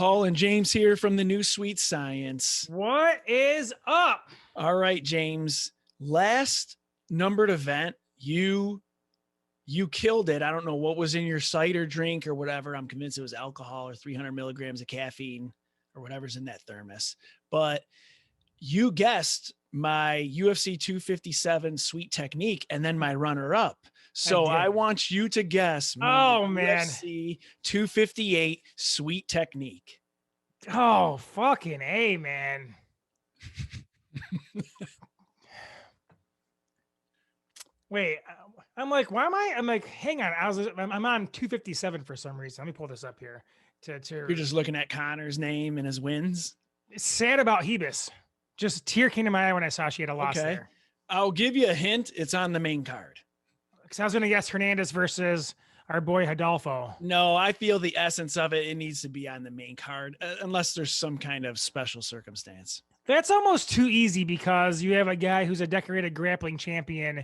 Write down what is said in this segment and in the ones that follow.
Paul and James here from the New Sweet Science. What is up? All right, James. Last numbered event, you killed it. I don't know what was in your cider drink or whatever. I'm convinced it was alcohol or 300 milligrams of caffeine or whatever's in that thermos. But you guessed my UFC 257 sweet technique and then my runner-up. So I want you to guess my UFC 258 sweet technique. Oh, fucking A, man. Wait, I'm like, why am I? I'm like, hang on. I'm on 257 for some reason. Let me pull this up here. You're just looking at Connor's name and his wins. It's sad about Hebus. Just a tear came to my eye when I saw she had a loss there. I'll give you a hint. It's on the main card. Because I was going to guess Hernandez versus our boy Hidalgo. No, I feel the essence of it. It needs to be on the main card unless there's some kind of special circumstance. That's almost too easy because you have a guy who's a decorated grappling champion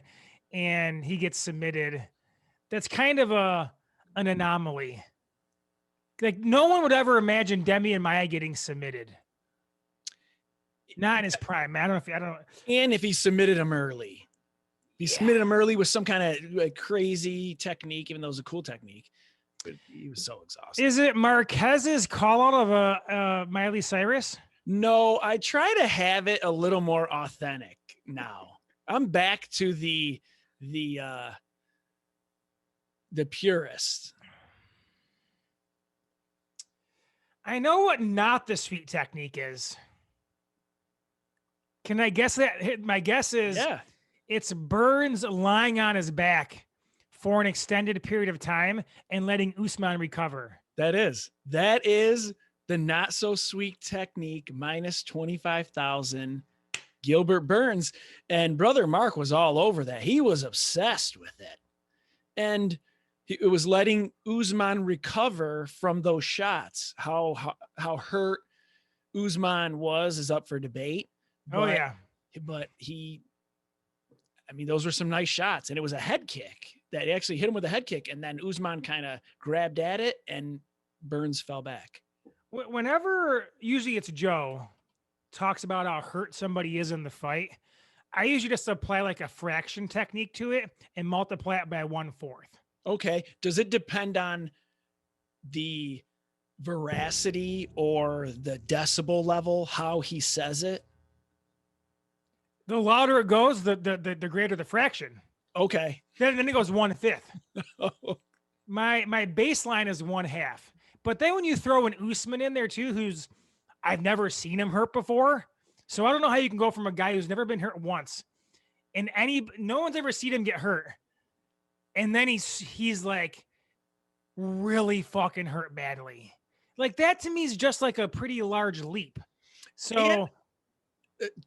and he gets submitted. That's kind of an anomaly. Like no one would ever imagine Demi and Maia getting submitted. Not in his prime. I don't know. And if he submitted him early. He submitted him early with some kind of crazy technique, even though it was a cool technique. But he was so exhausted. Is it Marquez's call out of Miley Cyrus? No, I try to have it a little more authentic now. I'm back to the purist. I know what not the sweet technique is. Can I guess that? My guess is it's Burns lying on his back for an extended period of time and letting Usman recover. That is the not so sweet technique minus 25,000. Gilbert Burns, and brother Mark was all over that. He was obsessed with it. And it was letting Usman recover from those shots. How hurt Usman is up for debate. But those were some nice shots, and it was a head kick that actually hit him with a head kick, and then Usman kind of grabbed at it, and Burns fell back. Whenever, usually it's Joe, talks about how hurt somebody is in the fight, I usually just apply like a fraction technique to it and multiply it by 1/4. Okay. Does it depend on the veracity or the decibel level, how he says it? The louder it goes, the greater the fraction. Okay. Then it goes 1/5. My baseline is 1/2. But then when you throw an Usman in there too, who's I've never seen him hurt before. So I don't know how you can go from a guy who's never been hurt once and no one's ever seen him get hurt. And then he's like really fucking hurt badly. Like that to me is just like a pretty large leap. So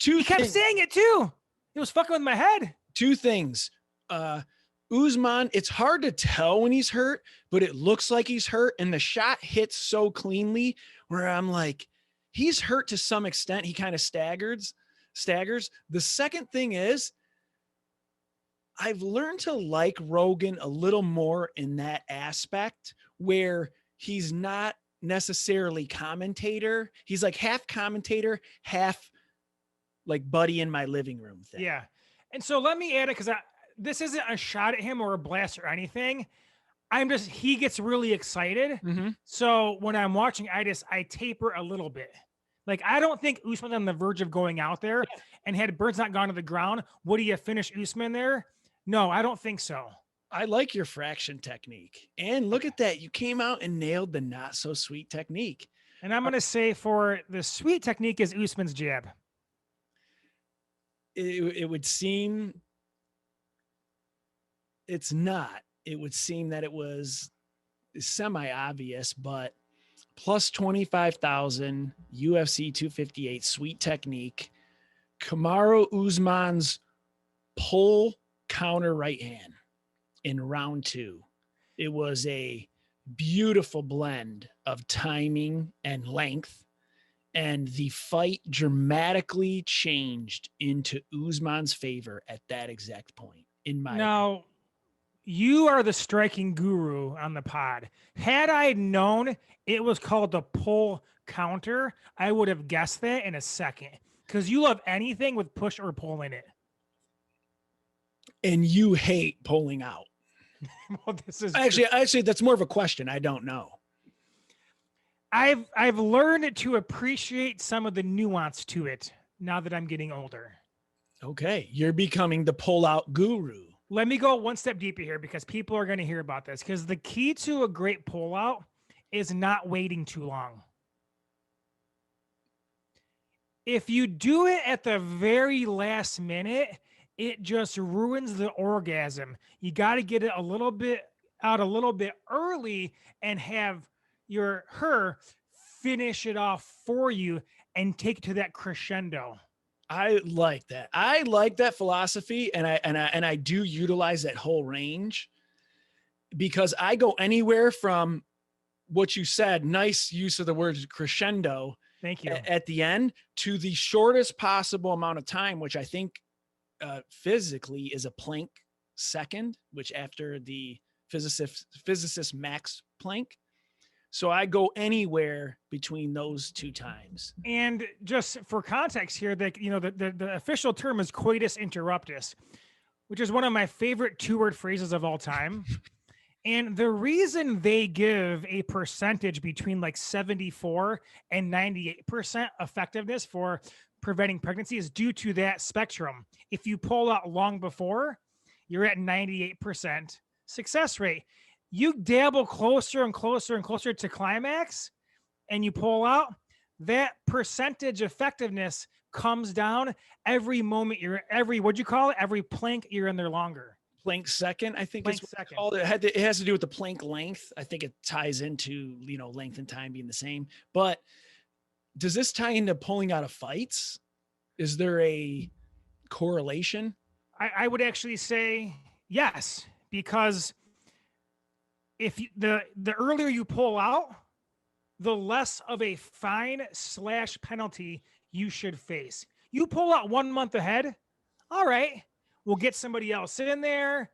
he kept saying it too. It was fucking with my head. Two things. Usman, it's hard to tell when he's hurt, but it looks like he's hurt. And the shot hits so cleanly where I'm like, he's hurt to some extent. He kind of staggers. The second thing is I've learned to like Rogan a little more in that aspect where he's not necessarily commentator. He's like half commentator, half like buddy in my living room thing. Yeah. And so let me add it because this isn't a shot at him or a blast or anything. He gets really excited. Mm-hmm. So when I'm watching, I taper a little bit. Like, I don't think Usman's on the verge of going out there. And had Burns not gone to the ground, would he have finished Usman there? No, I don't think so. I like your fraction technique. And look at that. You came out and nailed the not so sweet technique. And I'm going to say for the sweet technique is Usman's jab. It would seem it's not. It would seem that it was semi-obvious, but plus 25,000 UFC 258 sweet technique. Kamaru Usman's pull counter right hand in round 2. It was a beautiful blend of timing and length, and the fight dramatically changed into Usman's favor at that exact point. Now, you are the striking guru on the pod. Had I known it was called the pull counter, I would have guessed that in a second because you love anything with push or pull in it. And you hate pulling out. Well, this is actually, that's more of a question. I don't know. I've learned to appreciate some of the nuance to it now that I'm getting older. Okay, you're becoming the pull-out guru. Let me go one step deeper here because people are going to hear about this. Because the key to a great pull-out is not waiting too long. If you do it at the very last minute, it just ruins the orgasm. You got to get it a little bit early and have her finish it off for you and take it to that crescendo. I like that. I like that philosophy, and I do utilize that whole range because I go anywhere from what you said, nice use of the word crescendo. Thank you. At the end to the shortest possible amount of time, which I think physically is a Planck second, which after the physicist Max Planck. So I go anywhere between those two times. And just for context here, the official term is coitus interruptus, which is one of my favorite 2-word phrases of all time. And the reason they give a percentage between like 74 and 98% effectiveness for preventing pregnancy is due to that spectrum. If you pull out long before, you're at 98% success rate. You dabble closer and closer and closer to climax and you pull out, that percentage effectiveness comes down every moment what'd you call it? Every plank you're in there longer. Planck second, I think Planck is second. called. It has to do with the Planck length. I think it ties into, length and time being the same. But does this tie into pulling out of fights? Is there a correlation? I would actually say yes, because if the earlier you pull out, the less of a fine / penalty you should face. You pull out 1 month ahead, all right, we'll get somebody else in there,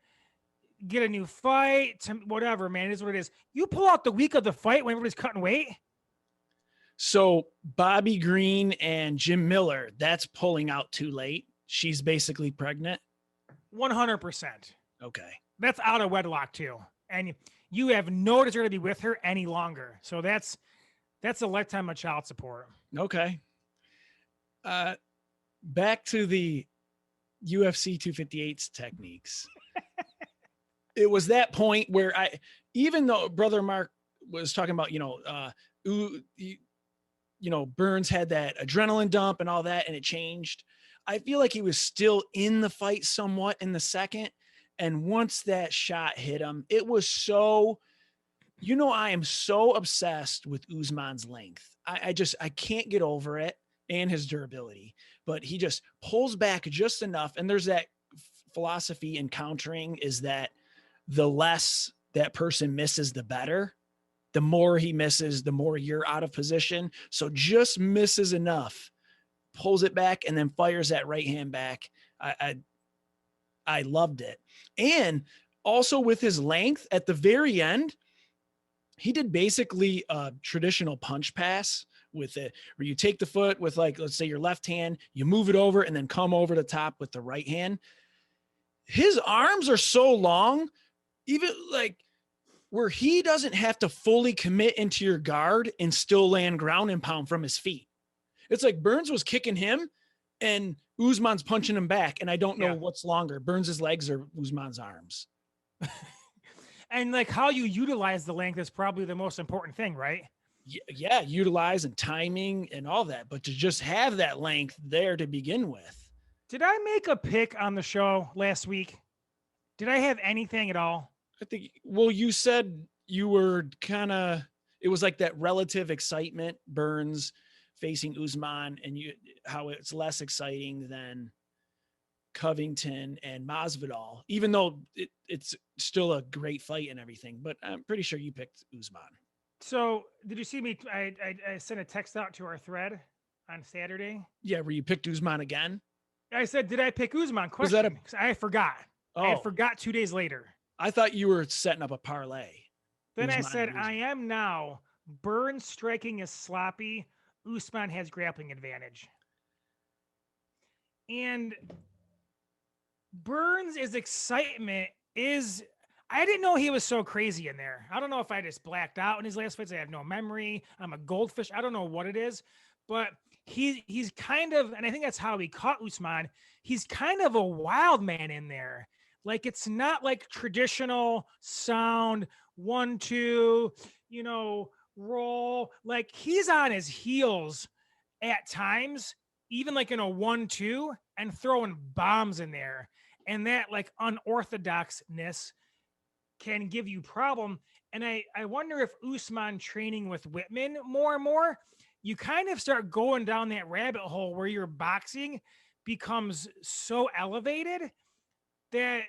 get a new fight, whatever, man, it is what it is. You pull out the week of the fight when everybody's cutting weight. So Bobby Green and Jim Miller, that's pulling out too late. She's basically pregnant. 100%. Okay. That's out of wedlock too. And you have no desire to be with her any longer. So that's a lifetime of child support. Okay. Back to the UFC 258's techniques. It was that point where even though Brother Mark was talking about, Burns had that adrenaline dump and all that, and it changed. I feel like he was still in the fight somewhat in the second. And once that shot hit him, it was so, I am so obsessed with Usman's length. I can't get over it and his durability, but he just pulls back just enough. And there's that philosophy in countering is that the less that person misses, the better. The more he misses, the more you're out of position. So just misses enough, pulls it back, and then fires that right hand back. I loved it. And also with his length at the very end, he did basically a traditional punch pass with it, where you take the foot with, like, let's say your left hand, you move it over and then come over the top with the right hand. His arms are so long, even like where he doesn't have to fully commit into your guard and still land ground and pound from his feet. It's like Burns was kicking him and Usman's punching him back. And I don't know what's longer, Burns's legs or Usman's arms. And like how you utilize the length is probably the most important thing, right? Yeah. Utilize and timing and all that, but to just have that length there to begin with. Did I make a pick on the show last week? Did I have anything at all? I think, well, you said you were it was like that relative excitement, Burns facing Usman, and how it's less exciting than Covington and Masvidal, even though it's still a great fight and everything, but I'm pretty sure you picked Usman. So did you see me? I sent a text out to our thread on Saturday. Yeah, where you picked Usman again. I said, did I pick Usman? Question. I forgot. I forgot 2 days later. I thought you were setting up a parlay. Then Usman I said, I am now Burns' striking is sloppy. Usman has grappling advantage. And Burns' excitement is, I didn't know he was so crazy in there. I don't know if I just blacked out in his last fights. I have no memory. I'm a goldfish. I don't know what it is, but he's kind of, and I think that's how he caught Usman. He's kind of a wild man in there. Like, it's not like traditional sound, 1-2, roll. Like, he's on his heels at times, even like in a 1-2, and throwing bombs in there. And that like unorthodoxness can give you problem. And I wonder if Usman training with Whitman more and more, you kind of start going down that rabbit hole where your boxing becomes so elevated that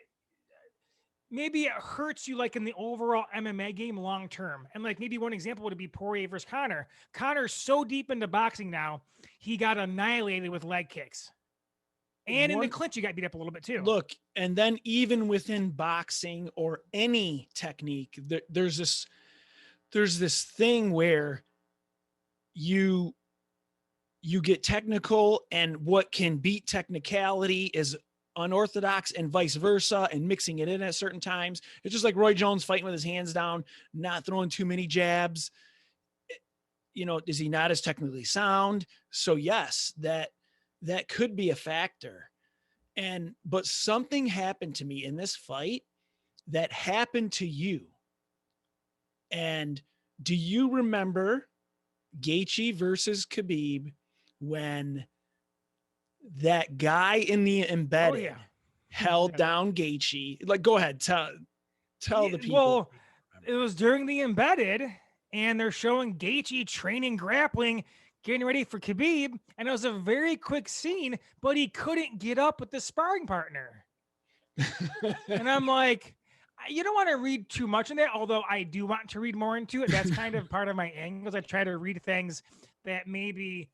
maybe it hurts you like in the overall MMA game long term. And like maybe one example would be Poirier versus Conor. Conor's so deep into boxing now, he got annihilated with leg kicks. And in the clinch, you got beat up a little bit too. Look, and then even within boxing or any technique, there's this thing where you get technical, and what can beat technicality is unorthodox, and vice versa, and mixing it in at certain times. It's just like Roy Jones fighting with his hands down, not throwing too many jabs. Is he not as technically sound? So yes, that could be a factor. But something happened to me in this fight that happened to you. And do you remember Gaethje versus Khabib, when that guy in the embedded held down Gaethje? Like, go ahead, tell the people. Well, it was during the embedded, and they're showing Gaethje training grappling, getting ready for Khabib, and it was a very quick scene, but he couldn't get up with the sparring partner. And I'm like, you don't want to read too much in that, although I do want to read more into it. That's kind of part of my angles. I try to read things that maybe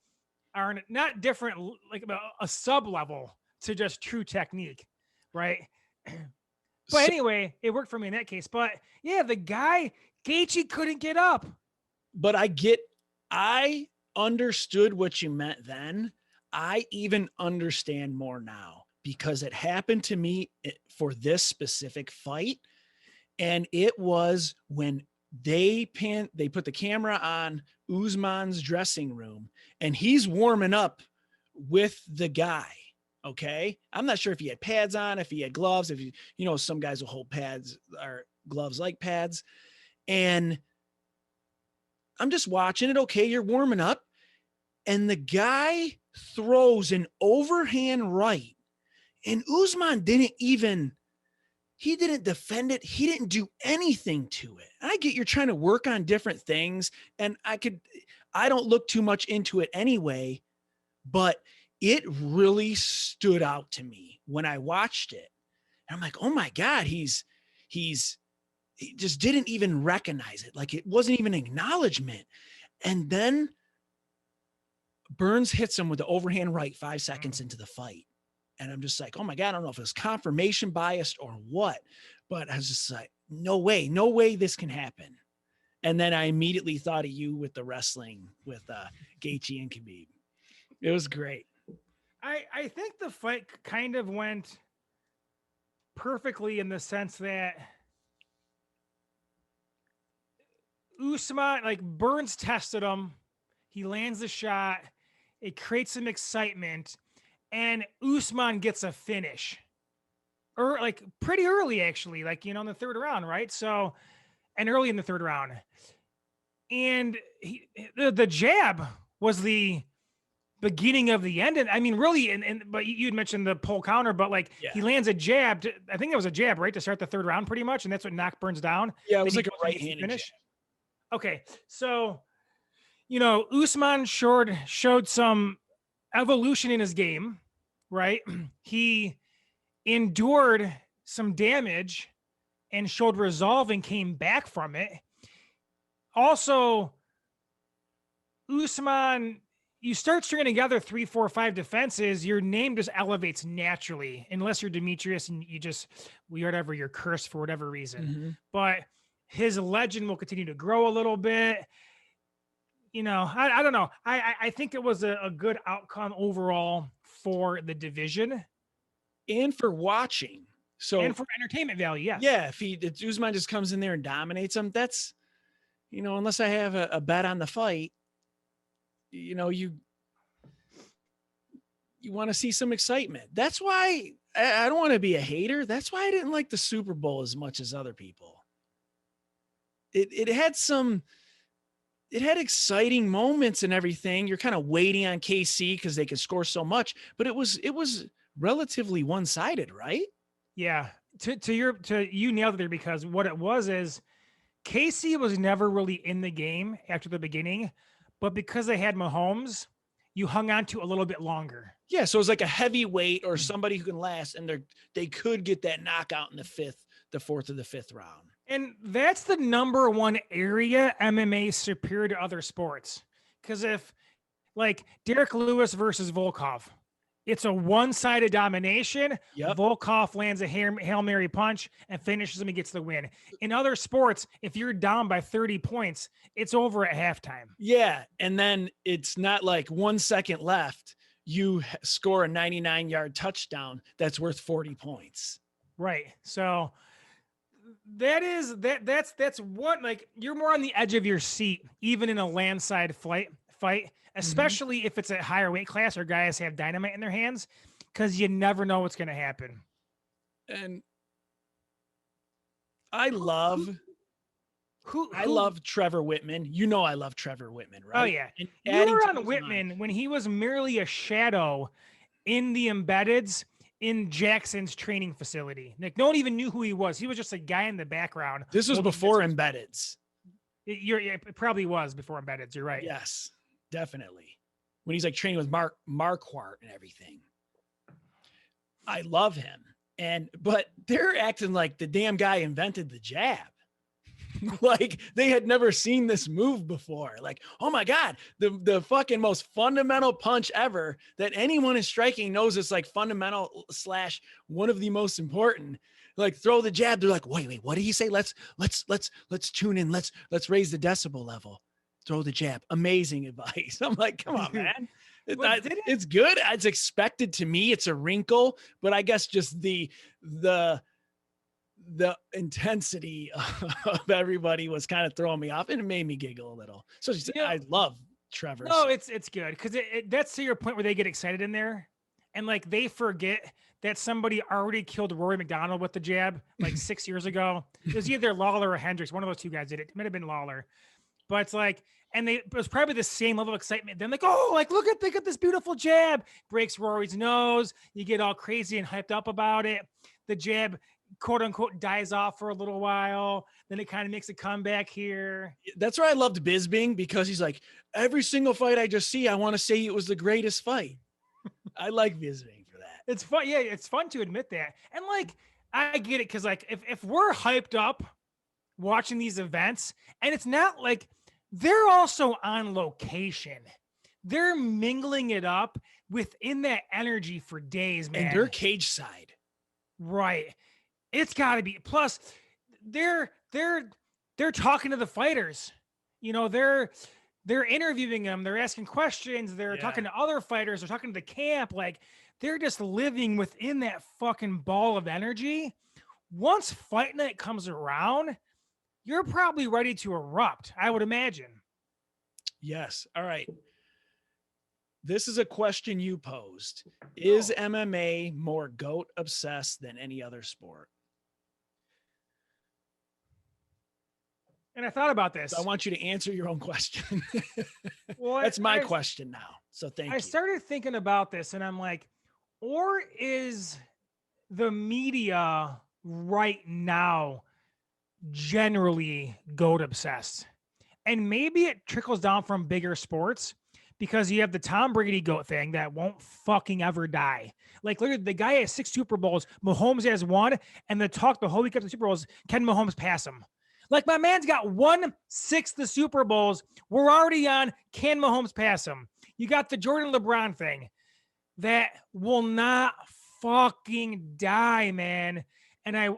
are not different, like a sub level to just true technique, right? But anyway, it worked for me in that case. But yeah, the guy, Gaethje, couldn't get up. But I understood what you meant then. I even understand more now, because it happened to me for this specific fight. And it was when they put the camera on Usman's dressing room, and he's warming up with the guy. Okay. I'm not sure if he had pads on, if he had gloves, if some guys will hold pads or gloves like pads. And I'm just watching it. Okay. You're warming up, and the guy throws an overhand right, and Usman didn't defend it. He didn't do anything to it. And I get you're trying to work on different things, and I don't look too much into it anyway, but it really stood out to me when I watched it. And I'm like, oh my God, he just didn't even recognize it. Like, it wasn't even an acknowledgement. And then Burns hits him with the overhand right 5 seconds into the fight. And I'm just like, oh my God, I don't know if it was confirmation biased or what, but I was just like, no way this can happen. And then I immediately thought of you with the wrestling with Gaethje and Khabib. It was great. I think the fight kind of went perfectly in the sense that Usman, like, Burns tested him. He lands the shot. It creates some excitement. And Usman gets a finish, or like pretty early, actually, like, in the third round, right? So, and early in the third round, and the jab was the beginning of the end. And I mean, really, but you'd mentioned the pull counter, but like, he lands a jab. I think it was a jab, right, to start the third round, pretty much, and that's what knocked Burns down. Yeah, it was like a right-handed finish. Jab. Okay, so Usman showed some evolution in his game, right? He endured some damage and showed resolve and came back from it. Also, Usman, you start stringing together 3, 4, 5 defenses, your name just elevates naturally, unless you're Demetrius and whatever, you're cursed for whatever reason. Mm-hmm. But his legend will continue to grow a little bit. I don't know. I think it was a good outcome overall for the division and for watching. So and for entertainment value. Yes. yeah, if Usman just comes in there and dominates him, that's, unless I have a bet on the fight, you want to see some excitement. That's why I don't want to be a hater. That's why I didn't like the Super Bowl as much as other people. It had exciting moments and everything. You're kind of waiting on KC because they could score so much, but it was relatively one-sided, right? Yeah. You nailed it there, because what it was is KC was never really in the game after the beginning, but because they had Mahomes, you hung on to a little bit longer. Yeah, so it was like a heavyweight or somebody who can last, and they could get that knockout in the fourth or the fifth round. And that's the number one area MMA is superior to other sports. Because if, like, Derrick Lewis versus Volkov, it's a one-sided domination. Yep. Volkov lands a Hail Mary punch and finishes him and gets the win. In other sports, if you're down by 30 points, it's over at halftime. Yeah, and then it's not like 1 second left, you score a 99-yard touchdown that's worth 40 points. Right. So that's what, like, you're more on the edge of your seat, even in a landslide fight, especially if it's a higher weight class or guys have dynamite in their hands, because you never know what's going to happen. And I love Trevor Whitman. I love Trevor Whitman, right? Oh yeah. And you were on Whitman when he was merely a shadow in the embeddeds in Jackson's training facility. Like, no one even knew who he was. He was just a guy in the background. This was before embeddeds. It probably was before embeddeds. You're right. Yes, definitely. When he's like training with Marquardt and everything. I love him. But they're acting like the damn guy invented the jab. Like they had never seen this move before. Like, oh my God, the fucking most fundamental punch ever that anyone is striking knows it's like fundamental / one of the most important. Like, throw the jab. They're like, wait, what did he say? Let's tune in. Let's raise the decibel level. Throw the jab. Amazing advice. I'm like, come on, man. It's good. It's expected to me. It's a wrinkle, but I guess just the intensity of everybody was kind of throwing me off, and it made me giggle a little. So I love Trevor. No, it's good, because that's to your point where they get excited in there, and like they forget that somebody already killed Rory McDonald with the jab like 6 years ago. It was either Lawler or Hendricks. One of those two guys did it. It might have been Lawler, but it's like, and it was probably the same level of excitement. Then like, oh, like look at this beautiful jab, breaks Rory's nose. You get all crazy and hyped up about it. The jab, quote unquote, dies off for a little while. Then it kind of makes a comeback here. That's why I loved Bisping, because he's like, every single fight I just see, I want to say it was the greatest fight. I like Bisping for that. It's fun. Yeah, it's fun to admit that. And like, I get it, because like if we're hyped up watching these events, and it's not like they're also on location, they're mingling it up within that energy for days, man. And they're cage side. Right. It's got to be. Plus, they're talking to the fighters. They're interviewing them. They're asking questions. They're talking to other fighters. They're talking to the camp. Like, they're just living within that fucking ball of energy. Once Fight Night comes around, you're probably ready to erupt, I would imagine. Yes. All right. This is a question you posed. Is MMA more GOAT obsessed than any other sport? And I thought about this. So I want you to answer your own question. Well, that's my question now. So thank you. I started thinking about this, and I'm like, or is the media right now generally GOAT obsessed? And maybe it trickles down from bigger sports, because you have the Tom Brady GOAT thing that won't fucking ever die. Like, look at the guy has 6 Super Bowls. Mahomes has 1. And the talk the whole week of the Super Bowls, can Mahomes pass him? Like, my man's got 1/6 the Super Bowls. We're already on, can Mahomes pass him? You got the Jordan LeBron thing that will not fucking die, man. And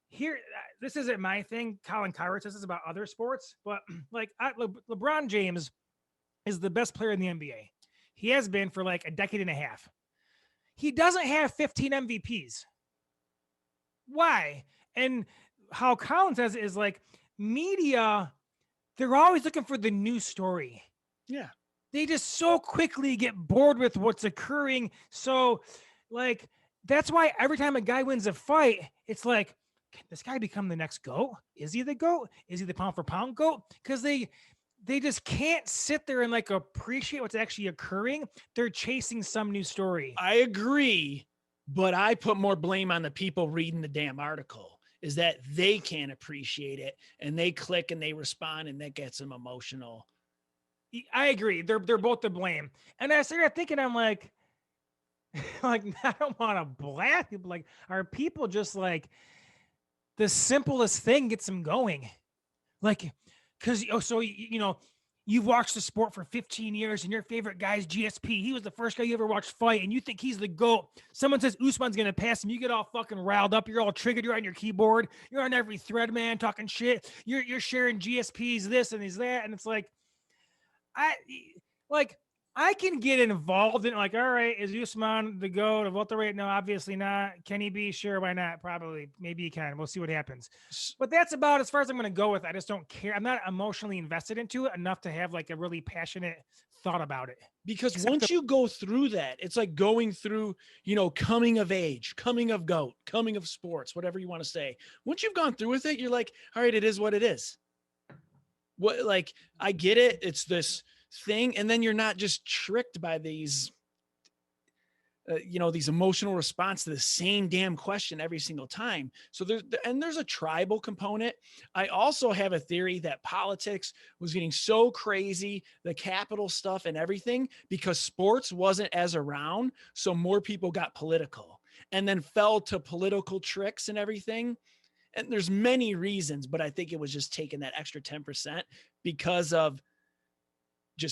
here, this isn't my thing. Colin Coward says this about other sports, but like LeBron James is the best player in the NBA. He has been for like a decade and a half. He doesn't have 15 MVPs. Why? And how Colin says it is like media, they're always looking for the new story. Yeah. They just so quickly get bored with what's occurring. So, like, that's why every time a guy wins a fight, it's like, can this guy become the next GOAT? Is he the GOAT? Is he the pound for pound GOAT? Because they just can't sit there and like appreciate what's actually occurring. They're chasing some new story. I agree, but I put more blame on the people reading the damn article, is that they can't appreciate it and they click and they respond and that gets them emotional. I agree. They're both to blame. And I started thinking, I'm like, I don't want to blast people. Like, are people just like the simplest thing gets them going? Like, because you've watched the sport for 15 years and your favorite guy's GSP. He was the first guy you ever watched fight and you think he's the GOAT. Someone says Usman's going to pass him. You get all fucking riled up. You're all triggered. You're on your keyboard. You're on every thread, man, talking shit. You're sharing GSPs, this and that. And it's like, I can get involved in like, all right, is Usman the GOAT of welterweight? No, obviously not. Can he be? Sure, why not? Probably. Maybe he can. We'll see what happens. But that's about as far as I'm going to go with it. I just don't care. I'm not emotionally invested into it enough to have like a really passionate thought about it. Because once you go through that, it's like going through, coming of age, coming of GOAT, coming of sports, whatever you want to say. Once you've gone through with it, you're like, all right, it is what it is. What, like, I get it. It's this thing. And then you're not just tricked by these, these emotional response to the same damn question every single time. So there's a tribal component. I also have a theory that politics was getting so crazy, the capital stuff and everything, because sports wasn't as around. So more people got political and then fell to political tricks and everything. And there's many reasons, but I think it was just taking that extra 10% because of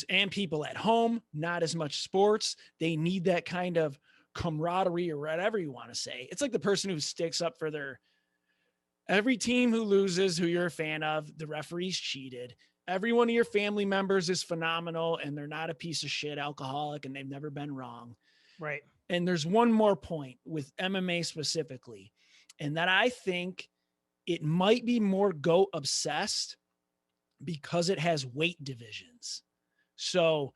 and people at home, not as much sports. They need that kind of camaraderie or whatever you want to say. It's like the person who sticks up for every team who loses, who you're a fan of, the referee's cheated. Every one of your family members is phenomenal and they're not a piece of shit alcoholic and they've never been wrong. Right. And there's one more point with MMA specifically, and that I think it might be more GOAT obsessed because it has weight divisions. So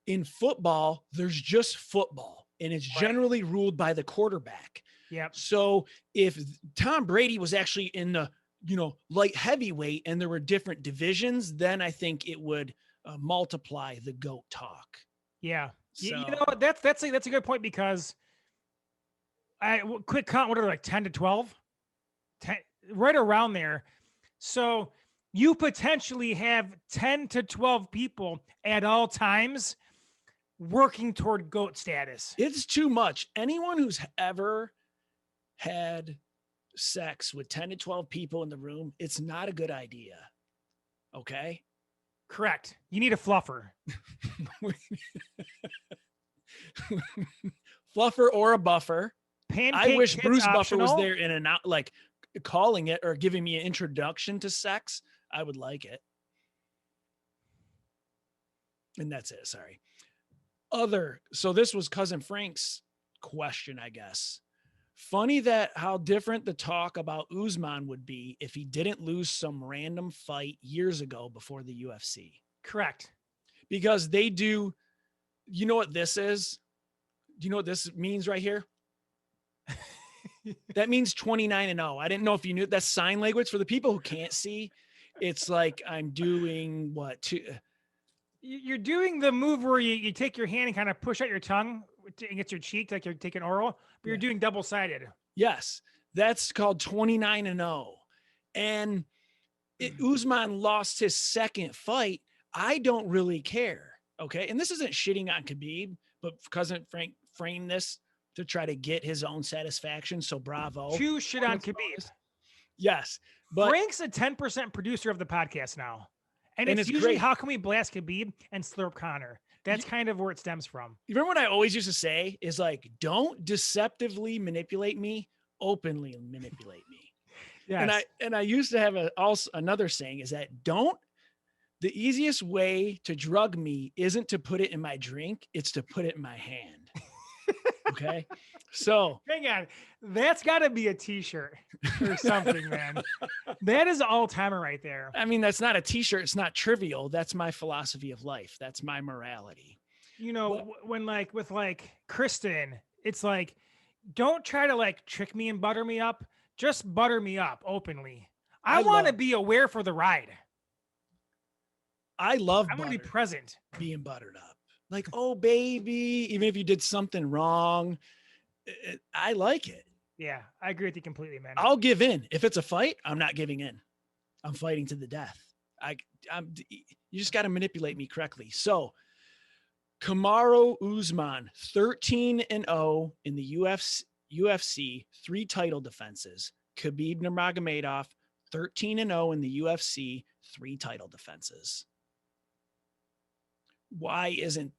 in football, there's just football and it's generally ruled by the quarterback. Yep. So if Tom Brady was actually in the, light heavyweight and there were different divisions, then I think it would multiply the GOAT talk. Yeah. So, that's a good point because quick count, what are they, like 10 to 12? 10, right around there. So you potentially have 10 to 12 people at all times working toward GOAT status. It's too much. Anyone who's ever had sex with 10 to 12 people in the room, it's not a good idea. Okay? Correct. You need a fluffer. Fluffer or a buffer. Pancake I wish Bruce optional. Buffer was there in and out, like calling it or giving me an introduction to sex. I would like it. And that's it. Sorry. So this was Cousin Frank's question, I guess. Funny that how different the talk about Usman would be if he didn't lose some random fight years ago before the UFC. Correct. Because they do, you know what this is? Do you know what this means right here? That means 29-0. I didn't know if you knew. That's sign language for the people who can't see. It's like I'm doing what? You're doing the move where you take your hand and kind of push out your tongue against your cheek like you're taking oral, but you're doing double-sided. Yes, that's called 29-0. And Usman lost his second fight. I don't really care. Okay. And this isn't shitting on Khabib, but Cousin Frank framed this to try to get his own satisfaction. So bravo. Two shit on Khabib. Yes. But Frank's a 10% producer of the podcast now. And it's usually great. How can we blast Khabib and slurp Connor? That's kind of where it stems from. You remember what I always used to say is like, don't deceptively manipulate me, openly manipulate me. Yes. And I used to have another saying is that The easiest way to drug me isn't to put it in my drink. It's to put it in my hand. Okay. So hang on. That's got to be a t-shirt or something, man. That is all timer right there. I mean, that's not a t-shirt. It's not trivial. That's my philosophy of life. That's my morality. You know, when like with like Kristen, it's like, don't try to like trick me and butter me up. Just butter me up openly. I want to be aware for the ride. I love I want to be present. Being buttered up. Like, oh, baby, even if you did something wrong, I like it. Yeah, I agree with you completely, man. I'll give in. If it's a fight, I'm not giving in. I'm fighting to the death. You just got to manipulate me correctly. So, Kamaru Usman, 13-0 in the UFC, 3 title defenses. Khabib Nurmagomedov, 13-0 in the UFC, 3 title defenses. Why isn't,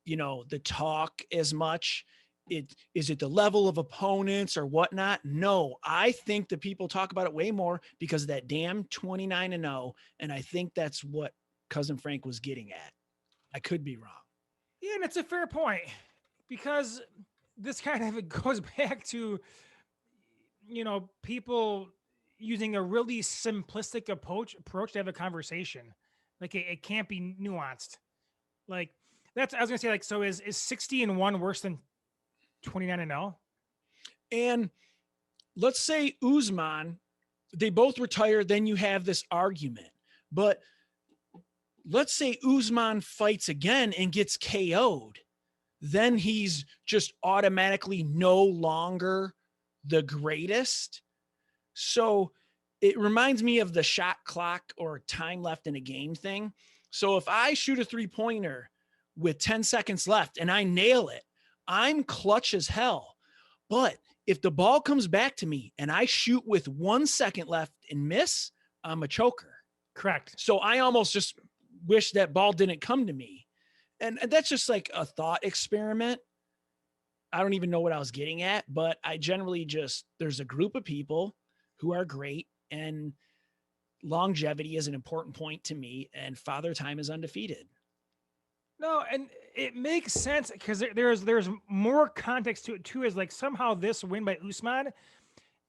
the talk as much? Is it the level of opponents or whatnot? No, I think that people talk about it way more because of that damn 29-0. And I think that's what Cousin Frank was getting at. I could be wrong. Yeah, and it's a fair point because this kind of goes back to, people using a really simplistic approach to have a conversation. Like it can't be nuanced. Like I was gonna say, like, so is 60-1 worse than 29-0? And let's say Usman, they both retire, then you have this argument. But let's say Usman fights again and gets KO'd. Then he's just automatically no longer the greatest. So it reminds me of the shot clock or time left in a game thing. So if I shoot a 3-pointer with 10 seconds left and I nail it, I'm clutch as hell. But if the ball comes back to me and I shoot with 1 second left and miss, I'm a choker. Correct. So I almost just wish that ball didn't come to me. And that's just like a thought experiment. I don't even know what I was getting at, but I generally there's a group of people who are great, and longevity is an important point to me, and Father Time is undefeated. No, and it makes sense because there's more context to it too. Is like somehow this win by Usman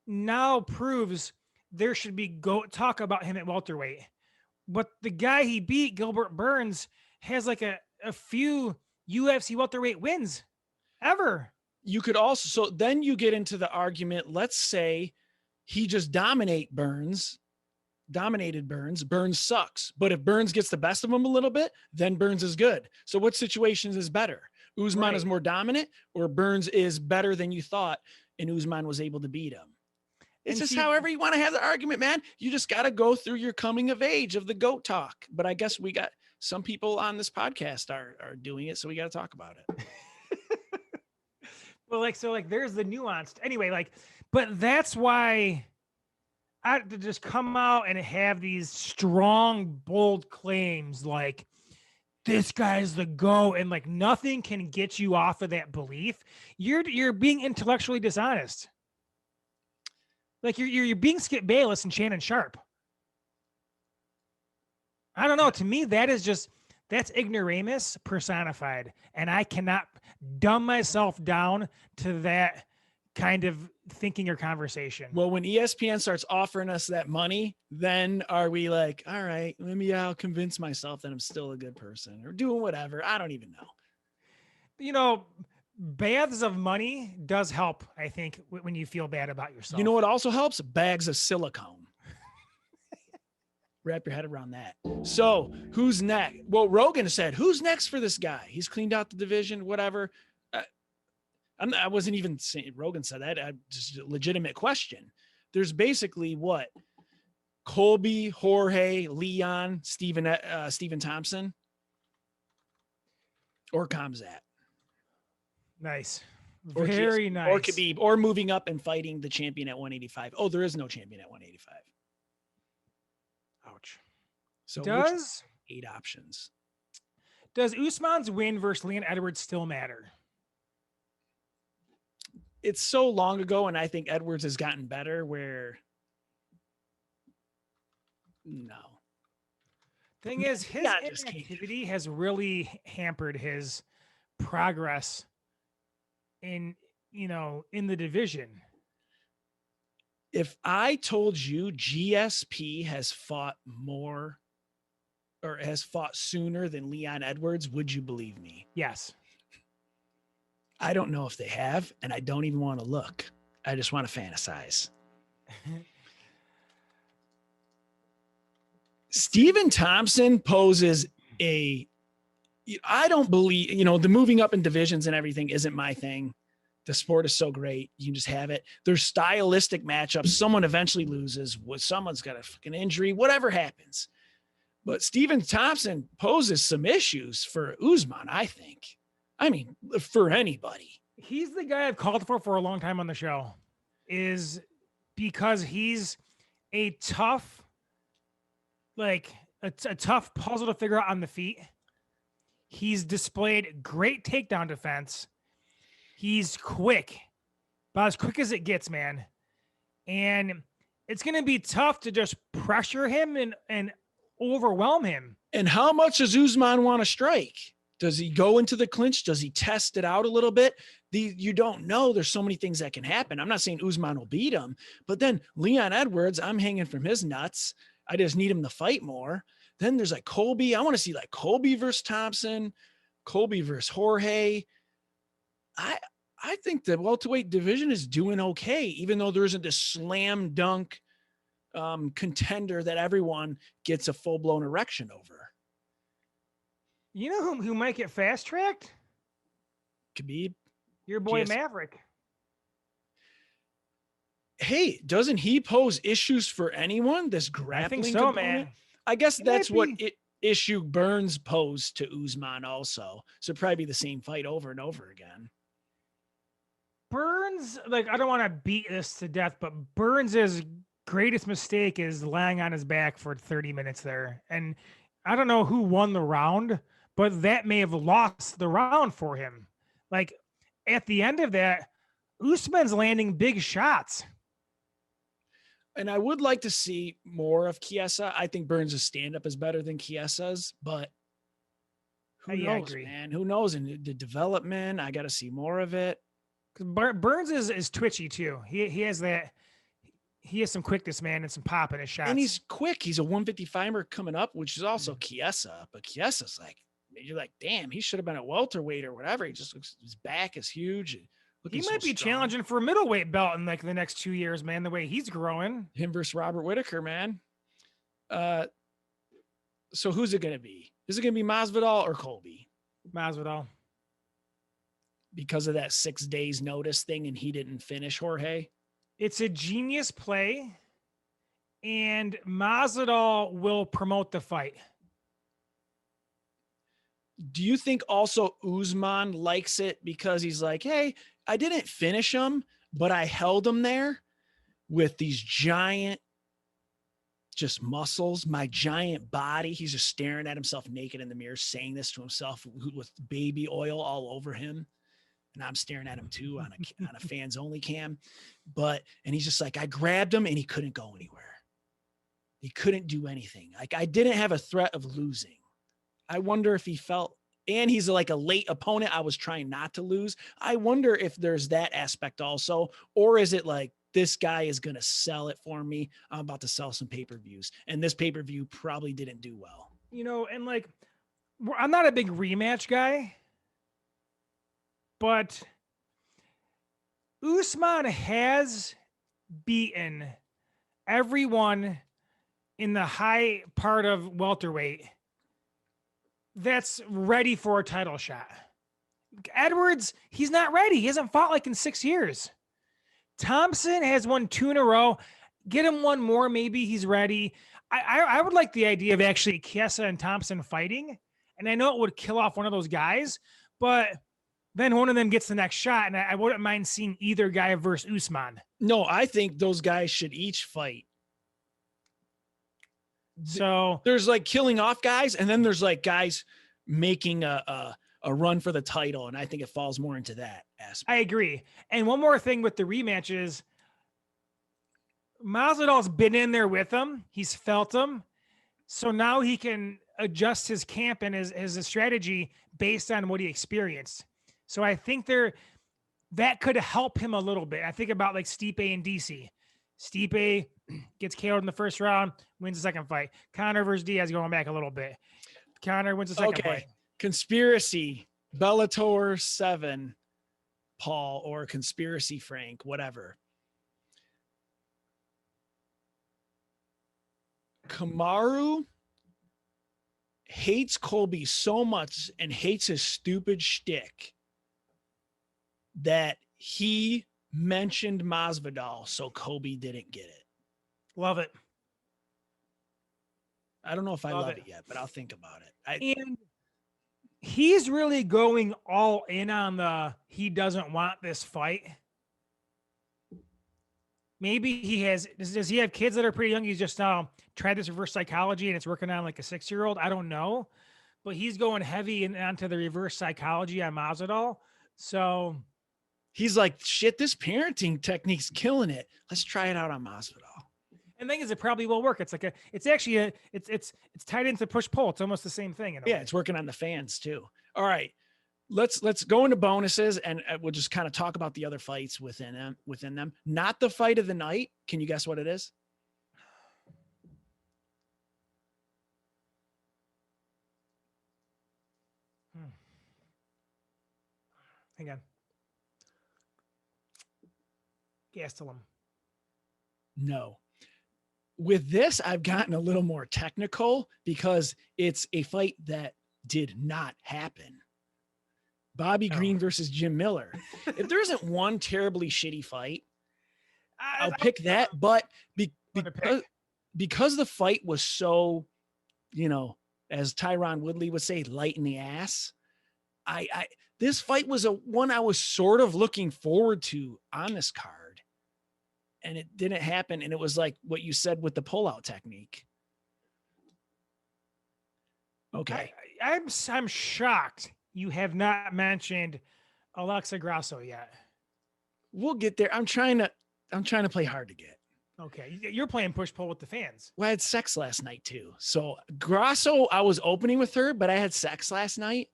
now proves there should be talk about him at welterweight. But the guy he beat, Gilbert Burns, has like a few UFC welterweight wins ever. You could also, so then you get into the argument, let's say he just dominated Burns. Burns sucks. But if Burns gets the best of him a little bit, then Burns is good. So what situations is better? Usman is more dominant, or Burns is better than you thought and Usman was able to beat him? It's just however you want to have the argument, man. You just got to go through your coming of age of the GOAT talk. But I guess we got some people on this podcast are doing it, so we got to talk about it. Well, there's the nuanced anyway, but that's why I to just come out and have these strong, bold claims like this guy's the GOAT, and like nothing can get you off of that belief. You're being intellectually dishonest. Like you're being Skip Bayless and Shannon Sharp. I don't know. To me, that's ignoramus personified, and I cannot dumb myself down to that kind of thinking or conversation. Well, when ESPN starts offering us that money, then are we like, all right, maybe I'll convince myself that I'm still a good person or doing whatever. I don't even know. Baths of money does help, I think, when you feel bad about yourself. You know what also helps? Bags of silicone. Wrap your head around that. So who's next? Well, Rogan said, who's next for this guy? He's cleaned out the division, whatever. I wasn't even saying Rogan said that. Just a legitimate question. There's basically what? Colby, Jorge, Leon, Stephen Thompson, or Khamzat. Nice. Very nice. Or Khabib, or moving up and fighting the champion at 185. Oh, there is no champion at 185. Ouch. So 8 options. Does Usman's win versus Leon Edwards still matter? It's so long ago, and I think Edwards has gotten better where no. Thing is, his Yeah, just can't. inactivity has really hampered his progress in the division. If I told you GSP has fought more or has fought sooner than Leon Edwards, would you believe me? Yes. I don't know if they have, and I don't even want to look. I just want to fantasize. Stephen Thompson poses I don't believe, the moving up in divisions and everything isn't my thing. The sport is so great. You can just have it. There's stylistic matchups. Someone eventually loses. Someone's got a fucking injury, whatever happens. But Stephen Thompson poses some issues for Usman, I think. I mean, for anybody. He's the guy I've called for a long time on the show, is because he's a tough, a tough puzzle to figure out on the feet. He's displayed great takedown defense. He's quick, about as quick as it gets, man. And it's going to be tough to just pressure him and overwhelm him. And how much does Usman want to strike? Does he go into the clinch? Does he test it out a little bit? You don't know. There's so many things that can happen. I'm not saying Usman will beat him, but then Leon Edwards, I'm hanging from his nuts. I just need him to fight more. Then there's like Colby. I want to see like Colby versus Thompson, Colby versus Jorge. I think the welterweight division is doing okay, even though there isn't this slam dunk contender that everyone gets a full-blown erection over. You know who might get fast-tracked? Khabib. Your boy Maverick. Hey, doesn't he pose issues for anyone? This grappling I think so, component? man. I guess that's what issue Burns posed to Usman also. So it'd probably be the same fight over and over again. Burns, I don't want to beat this to death, but Burns' greatest mistake is lying on his back for 30 minutes there. And I don't know who won the round, but that may have lost the round for him. At the end of that, Usman's landing big shots. And I would like to see more of Chiesa. I think Burns' stand-up is better than Chiesa's, but who knows, man? Who knows? And the development, I got to see more of it. Burns is twitchy too. He has that. He has some quickness, man, and some pop in his shots. And he's quick. He's a 155er coming up, which is also Chiesa. But Chiesa's you're like, damn, he should have been a welterweight or whatever. He just looks, his back is huge. He might be challenging for a middleweight belt in the next 2 years, man, the way he's growing. Him versus Robert Whitaker, man. So who's it going to be? Is it going to be Masvidal or Colby? Masvidal. Because of that 6 days notice thing and he didn't finish Jorge? It's a genius play, and Masvidal will promote the fight. Do you think also Usman likes it because he's like, hey, I didn't finish him, but I held him there with these giant just muscles, my giant body. He's just staring at himself naked in the mirror, saying this to himself with baby oil all over him. And I'm staring at him too on a fans only cam. And he's just like, I grabbed him and he couldn't go anywhere. He couldn't do anything. I didn't have a threat of losing. I wonder if he felt, and he's like a late opponent. I was trying not to lose. I wonder if there's that aspect also, or is it like, this guy is going to sell it for me. I'm about to sell some pay-per-views. And this pay-per-view probably didn't do well. And I'm not a big rematch guy, but Usman has beaten everyone in the high part of welterweight that's ready for a title shot. Edwards, he's not ready. He hasn't fought in 6 years. Thompson has won 2 in a row. Get him one more, maybe he's ready. I would like the idea of actually Chiesa and Thompson fighting. And I know it would kill off one of those guys, but then one of them gets the next shot, and I wouldn't mind seeing either guy versus Usman. No, I think those guys should each fight. So there's killing off guys, and then there's guys making a run for the title, and I think it falls more into that aspect. I agree. And one more thing with the rematch is Masvidal's been in there with him. He's felt him. So now he can adjust his camp and his strategy based on what he experienced. So I think that could help him a little bit. I think about like Stipe and DC. Stipe gets KO'd in the first round, wins the second fight. Conor versus Diaz going back a little bit. Conor wins the second fight. Conspiracy, Bellator 7, Paul, or Conspiracy Frank, whatever. Kamaru hates Colby so much and hates his stupid shtick that he mentioned Masvidal so Colby didn't get it. Love it. I don't know if I love it yet, but I'll think about it. And he's really going all in on he doesn't want this fight. Maybe he has, does he have kids that are pretty young? He's just tried this reverse psychology and it's working on like a 6-year-old. I don't know, but he's going heavy onto the reverse psychology on Masvidal. So he's like, shit, this parenting technique's killing it. Let's try it out on Masvidal. And the thing is, it probably will work. It's tied into push pull. It's almost the same thing. Yeah, it's working on the fans too. All right, let's go into bonuses and we'll just kind of talk about the other fights within them. Not the fight of the night. Can you guess what it is? Hang on. Gastelum. No. With this, I've gotten a little more technical because it's a fight that did not happen. Bobby Green versus Jim Miller. If there isn't one terribly shitty fight, I'll pick that. But because the fight was so, as Tyron Woodley would say, light in the ass, this fight was one I was sort of looking forward to on this card. And it didn't happen. And it was like what you said with the pullout technique. Okay. I'm shocked you have not mentioned Alexa Grasso yet. We'll get there. I'm trying to play hard to get. Okay. You're playing push pull with the fans. Well, I had sex last night too. So Grasso, I was opening with her, but I had sex last night.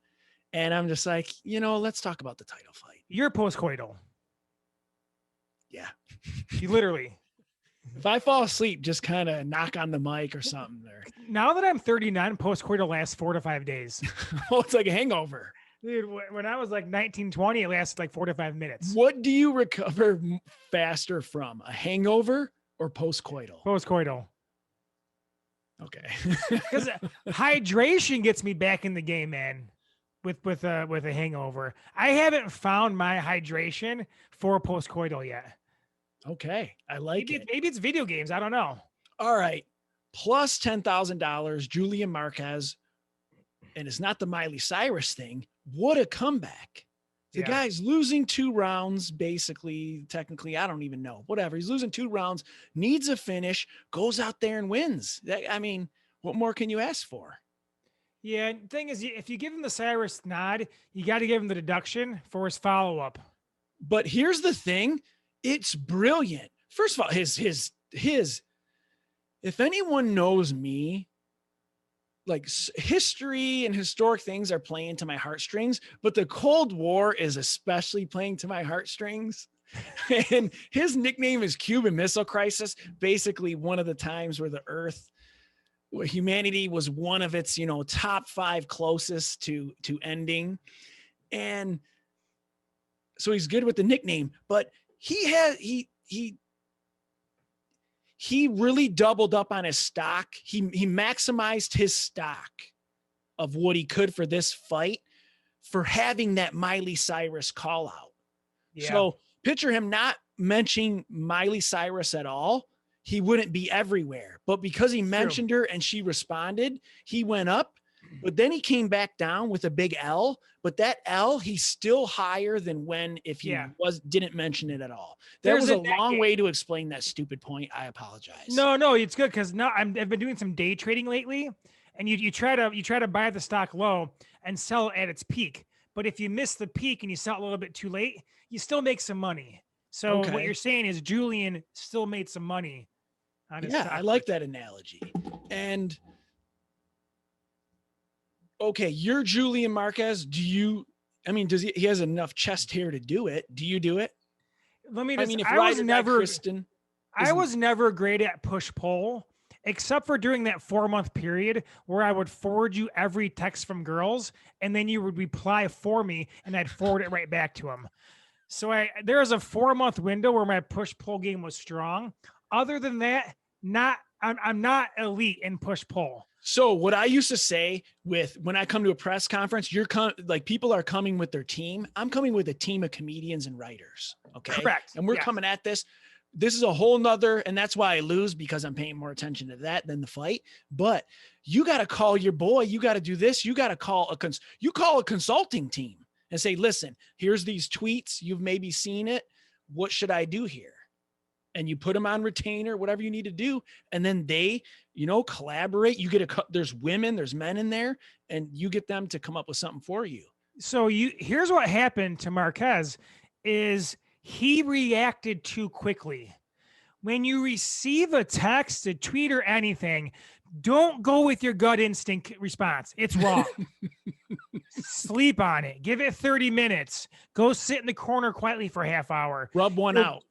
And I'm just like, let's talk about the title fight. You're post-coital. Yeah. You literally. If I fall asleep, just kind of knock on the mic or something there. Now that I'm 39, post-coital lasts 4 to 5 days. Oh, it's like a hangover. Dude, when I was like 19, 20, it lasted like 4 to 5 minutes. What do you recover faster from? A hangover or post-coital? Post-coital. Okay. Because hydration gets me back in the game, man. With a hangover. I haven't found my hydration for post-coital yet. Okay. I like it. Maybe it's video games. I don't know. All right. Plus $10,000, Julian Marquez. And it's not the Miley Cyrus thing. What a comeback. The guy's losing 2 rounds, basically, technically, I don't even know. Whatever. He's losing 2 rounds, needs a finish, goes out there and wins. What more can you ask for? Yeah, the thing is, if you give him the Cyrus nod, you got to give him the deduction for his follow-up. But here's the thing. It's brilliant. First of all, his if anyone knows me, like history and historic things are playing to my heartstrings, but the Cold War is especially playing to my heartstrings. And his nickname is Cuban Missile Crisis, basically one of the times where humanity was one of its, top 5 closest to ending. And so he's good with the nickname, but he really doubled up on his stock. He maximized his stock of what he could for this fight for having that Miley Cyrus call out. Yeah. So picture him not mentioning Miley Cyrus at all. He wouldn't be everywhere, but because he mentioned her and she responded, he went up, but then he came back down with a big L, but that L, he's still higher than if he didn't mention it at all. That was a long way to explain that stupid point. I apologize. No, it's good. Cause now I've been doing some day trading lately, and you try to buy the stock low and sell it at its peak. But if you miss the peak and you sell it a little bit too late, you still make some money. So what you're saying is Julian still made some money. Yeah, I like that analogy. And okay, you're Julian Marquez. Does he has enough chest hair to do it? Do you do it? Let me I just, mean, if I was Ryder Guy never, Kristen I isn't, was never great at push pull, except for during that 4-month period where I would forward you every text from girls, and then you would reply for me, and I'd forward it right back to them. So there was a 4-month window where my push pull game was strong. Other than that, I'm not elite in push pull. so what I used to say when I come to a press conference, people are coming with their team. I'm coming with a team of comedians and writers. Okay. Correct. And we're Yes. coming at this. This is a whole nother, and that's why I lose, because I'm paying more attention to that than the fight. But you got to call your boy. You got to do this. You got to call a consulting team and say, listen, here's these tweets. You've maybe seen it. What should I do here? And you put them on retainer, whatever you need to do. And then they, collaborate. You get there's women, there's men in there, and you get them to come up with something for you. So here's what happened to Marquez is he reacted too quickly. When you receive a text, a tweet, or anything, don't go with your gut instinct response. It's wrong. Sleep on it. Give it 30 minutes. Go sit in the corner quietly for a half hour. Rub one out.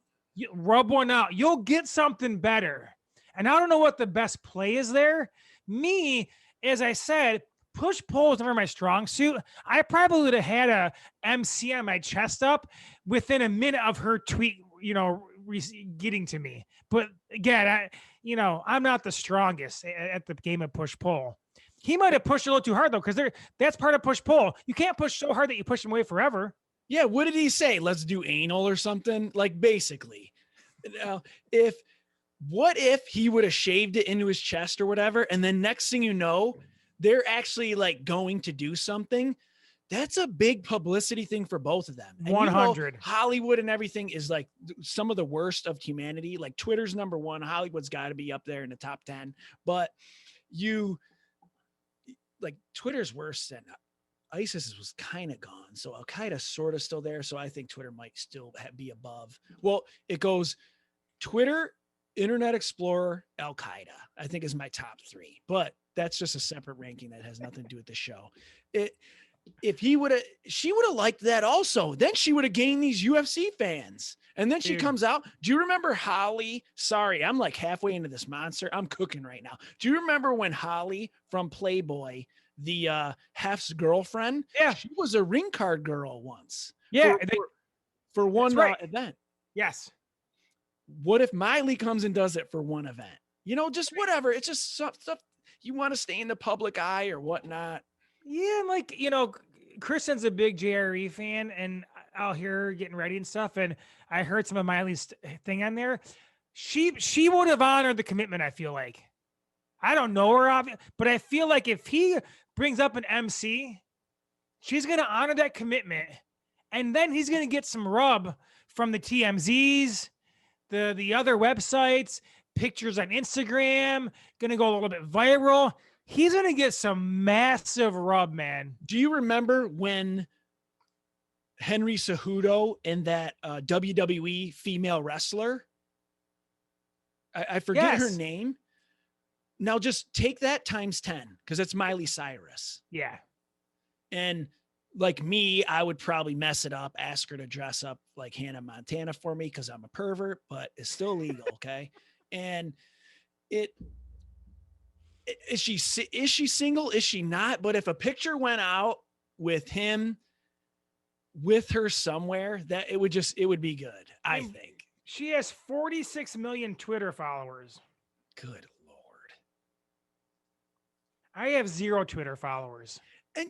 Rub one out. You'll get something better. And I don't know what the best play is there. Me, as I said, push pull is never my strong suit. I probably would have had a MC on my chest up within a minute of her tweet, getting to me. But again, I'm not the strongest at the game of push pull. He might have pushed a little too hard though, because that's part of push pull. You can't push so hard that you push him away forever. Yeah. What did he say? Let's do anal or something. Like basically, what if he would have shaved it into his chest or whatever? And then next thing you know, they're actually like going to do something. That's a big publicity thing for both of them. And 100. Hollywood and everything is like some of the worst of humanity. Like Twitter's number one. Hollywood's got to be up there in the top 10. But Twitter's worse than ISIS was kind of gone. So Al-Qaeda sort of still there. So I think Twitter might still be above. Well, it goes Twitter, Internet Explorer, Al-Qaeda, I think is my top 3. But that's just a separate ranking that has nothing to do with the show. She would have liked that also. Then she would have gained these UFC fans. And then she comes out. Do you remember Holly? Sorry, I'm like halfway into this monster. I'm cooking right now. Do you remember when Holly from Playboy, the Hef's girlfriend? Yeah. She was a ring card girl once. Yeah. For one event. Yes. What if Miley comes and does it for one event? Just whatever. It's just stuff you want to stay in the public eye or whatnot. Yeah, like, Kristen's a big JRE fan, and I'll hear her getting ready and stuff. And I heard some of Miley's thing on there. She would have honored the commitment, I feel like. I don't know her, but I feel like if he brings up an MC, she's going to honor that commitment. And then he's going to get some rub from the TMZs, the other websites, pictures on Instagram, going to go a little bit viral. He's going to get some massive rub, man. Do you remember when Henry Cejudo and that WWE female wrestler? I forget her name. Now just take that times 10 because it's Miley Cyrus. Yeah. And like me, I would probably mess it up, ask her to dress up like Hannah Montana for me because I'm a pervert, but it's still legal, okay? And is she single? Is she not? But if a picture went out with him with her somewhere, that it would be good, I think. She has 46 million Twitter followers. Good Lord. I have 0 Twitter followers. And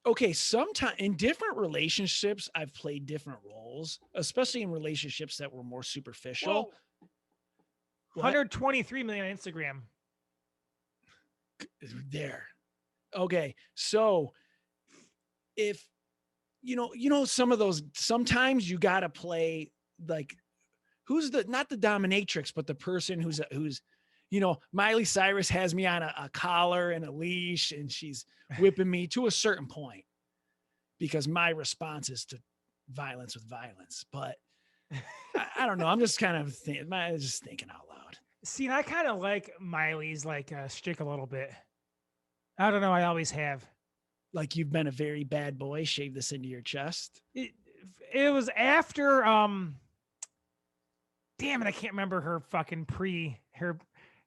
okay, sometimes in different relationships, I've played different roles, especially in relationships that were more superficial. Whoa. 123 million on Instagram. There. Okay. So if, some of those, sometimes you got to play like, who's not the dominatrix, but the person who's, Miley Cyrus has me on a collar and a leash and she's whipping me to a certain point because my response is to violence with violence. But I don't know. I'm just kind of just thinking out loud. See, I kind of like Miley's shtick a little bit. I don't know. I always have. Like you've been a very bad boy, shave this into your chest. It was after damn it, I can't remember her fucking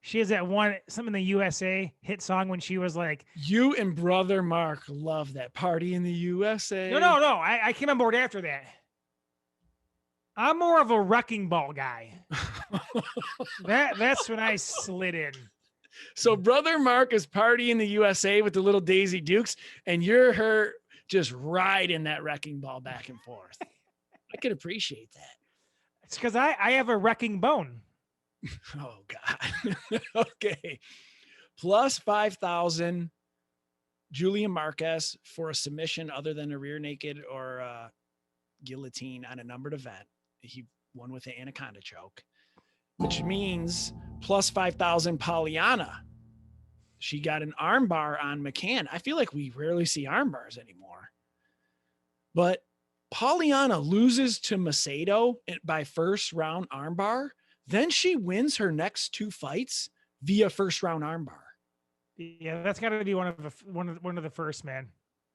she has that one something in the USA hit song when she was like, you and brother Mark love that Party in the USA. No. I came on board after that. I'm more of a wrecking ball guy. That's when I slid in. So brother Mark is Party in the USA with the little Daisy Dukes, and you're her just riding that wrecking ball back and forth. I could appreciate that. It's because I have a wrecking bone. Oh God. Okay. Plus 5,000 Julian Marquez for a submission other than a rear naked or guillotine on a numbered event. He won with an anaconda choke, which means plus 5,000 Pollyanna. She got an armbar on McCann. I feel like we rarely see armbars anymore. But Pollyanna loses to Macedo by first round armbar. Then she wins her next 2 fights via first round armbar. Yeah, that's got to be one of the first, man.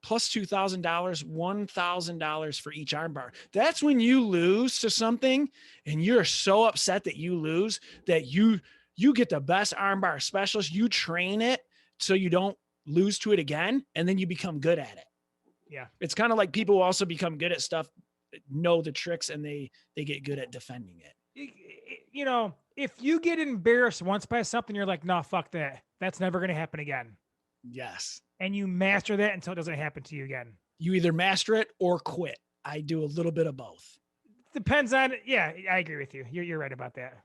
Plus $2,000, $1,000 for each armbar. That's when you lose to something and you're so upset that you lose that you get the best armbar specialist. You train it so you don't lose to it again, and then you become good at it. Yeah. It's kind of like people who also become good at stuff, know the tricks, and they get good at defending it. You know, if you get embarrassed once by something, you're like, no, fuck that. That's never going to happen again. Yes. And you master that until it doesn't happen to you again. You either master it or quit. I do a little bit of both. Depends on, yeah, I agree with you. You're right about that.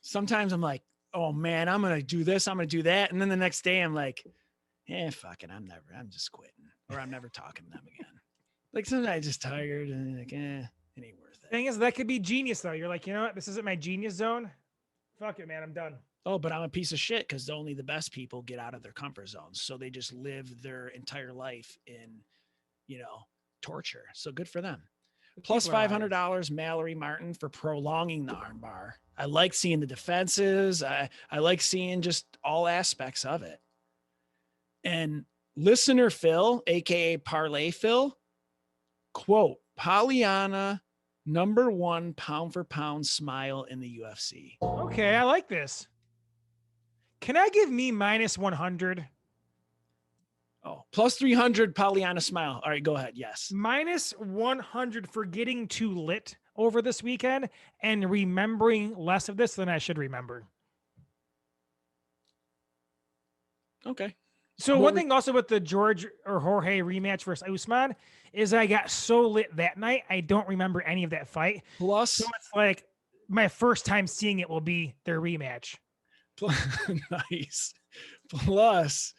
Sometimes I'm like, oh man, I'm going to do this. I'm going to do that. And then the next day I'm like, fuck it. I'm just quitting, or I'm never talking to them again. Like sometimes I'm just tired and like, it ain't worth it. Thing is, that could be genius though. You're like, you know what? This isn't my genius zone. Fuck it, man. I'm done. Oh, but I'm a piece of shit because only the best people get out of their comfort zones. So they just live their entire life in, torture. So good for them. Plus $500 Mallory Martin for prolonging the armbar. I like seeing the defenses. I like seeing just all aspects of it. And listener Phil, aka Parlay Phil, quote, Pollyanna, #1 pound for pound smile in the UFC. Okay, I like this. Can I give me minus 100? Oh, plus 300 Pollyanna smile. All right, go ahead. Yes. Minus 100 for getting too lit over this weekend and remembering less of this than I should remember. Okay. So one thing also with the George or Jorge rematch versus Usman is I got so lit that night, I don't remember any of that fight. Plus, so it's like my first time seeing it will be their rematch. Nice. Plus,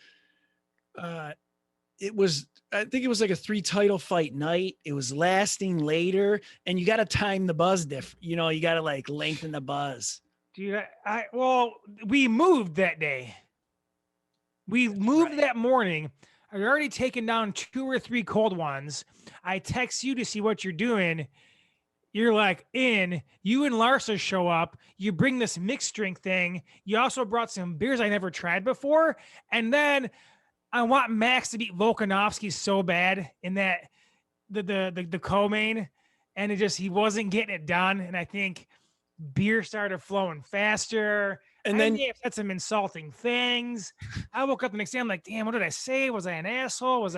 I think it was like a 3 title fight night. It was lasting later, and you got to time the buzz different. You got to like lengthen the buzz. Dude, we moved that day. We moved that morning. I'd already taken down 2 or 3 cold ones. I text you to see what you're doing. You're like, you and Larsa show up. You bring this mixed drink thing. You also brought some beers I never tried before. And then I want Max to beat Volkanovski so bad in that the co-main. And he wasn't getting it done. And I think beer started flowing faster. And then he said some insulting things. I woke up the next day. I'm like, damn, what did I say? Was I an asshole?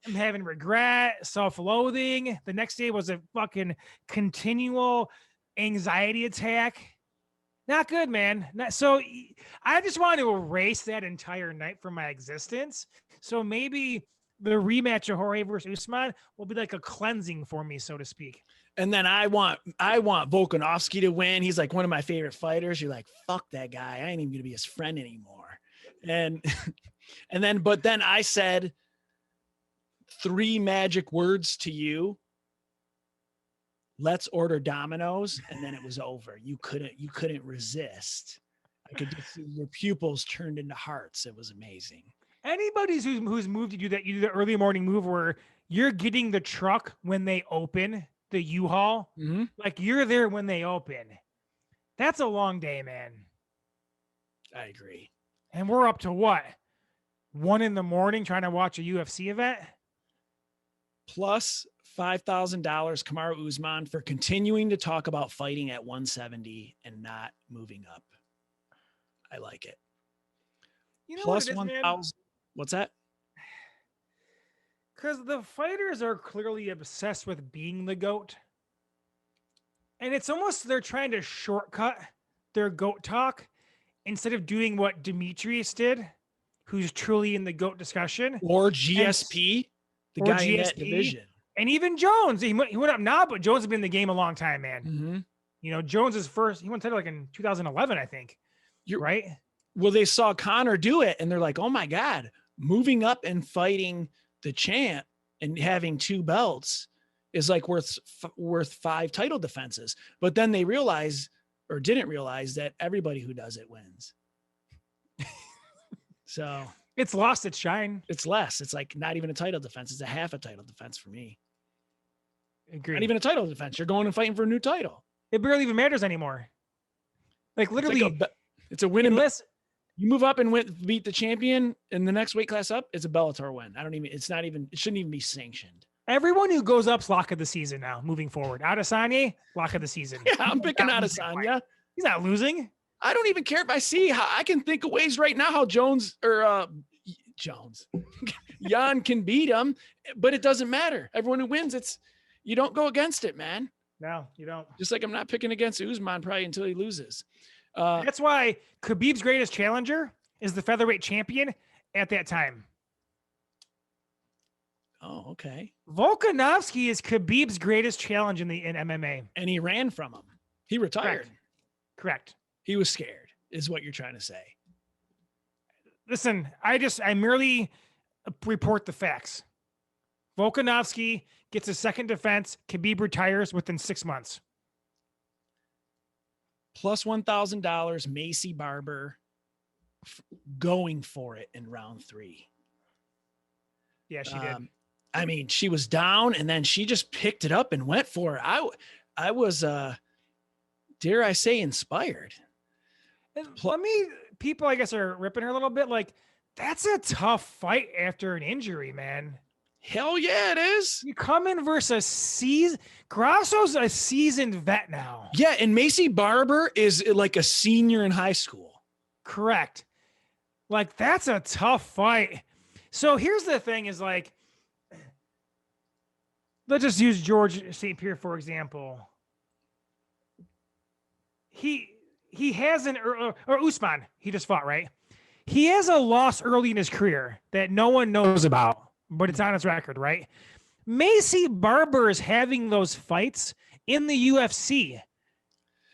I'm having regret, self-loathing. The next day was a fucking continual anxiety attack. Not good, man. So I just wanted to erase that entire night from my existence. So maybe the rematch of Jorge versus Usman will be like a cleansing for me, so to speak. And then I want Volkanovski to win. He's like one of my favorite fighters. You're like, fuck that guy. I ain't even gonna be his friend anymore. But then I said 3 magic words to you. Let's order Domino's, and then it was over. You couldn't resist. I could just see your pupils turned into hearts. It was amazing. Anybody who's moved to do that, you do the early morning move where you're getting the truck when they open the U-Haul. Mm-hmm. Like you're there when they open. That's a long day, man. I agree. And we're up to what? 1 a.m. trying to watch a UFC event. Plus $5,000 Kamaru Usman for continuing to talk about fighting at 170 and not moving up. I like it. You know Plus what it is, 1,000. What's that? Because the fighters are clearly obsessed with being the GOAT. And it's almost they're trying to shortcut their GOAT talk instead of doing what Demetrius did, who's truly in the GOAT discussion. Or GSP, the guy in that division. And even Jones. He went up now, but Jones has been in the game a long time, man. Mm-hmm. You know, Jones is first. He won title like in 2011, I think. You're right. Well, they saw Connor do it, and they're like, "Oh my God, moving up and fighting the champ and having 2 belts is like worth 5 title defenses." But then they realized, or didn't realize, that everybody who does it wins. So it's lost its shine. It's less. It's like not even a title defense. It's a half a title defense for me. Agreed. Not even a title defense. You're going and fighting for a new title. It barely even matters anymore. Like literally, it's a win unless you move up and beat the champion in the next weight class up. It's a Bellator win. It shouldn't even be sanctioned. Everyone who goes up's lock of the season now, moving forward. Adesanya, lock of the season. Yeah, I'm picking Adesanya. He's not losing. I don't even care if I see how I can think of ways right now how Jan can beat him, but it doesn't matter. Everyone who wins, you don't go against it, man. No, you don't. Just like I'm not picking against Usman probably until he loses. That's why Khabib's greatest challenger is the featherweight champion at that time. Oh, okay. Volkanovski is Khabib's greatest challenge in MMA. And he ran from him. He retired. Correct. He was scared, is what you're trying to say. Listen, I merely report the facts. Volkanovski gets a second defense. Khabib retires within 6 months. Plus $1,000 Macy Barber going for it in round 3. Yeah, she did. I mean, she was down and then she just picked it up and went for it. I was, dare I say, inspired. People, I guess, are ripping her a little bit. Like, that's a tough fight after an injury, man. Hell yeah, it is. You come in versus Grasso's a seasoned vet now. Yeah, and Macy Barber is like a senior in high school. Correct. Like, that's a tough fight. So here's the thing is like, let's just use George St. Pierre, for example. He has or Usman, he just fought, right? He has a loss early in his career that no one knows about, but it's on his record, right? Macy Barber is having those fights in the UFC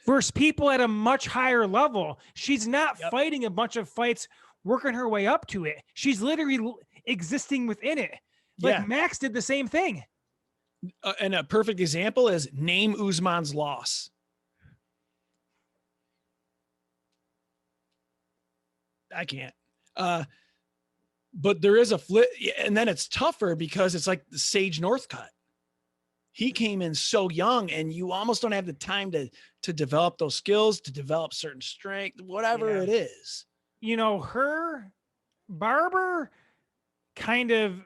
versus people at a much higher level. She's not fighting a bunch of fights, working her way up to it. She's literally existing within it. Like Max did the same thing. And a perfect example is name Usman's loss. I can't. But there is a flip, and then it's tougher because it's like the Sage Northcutt. He came in so young, and you almost don't have the time to develop those skills, to develop certain strength, whatever it is. You know, Barber kind of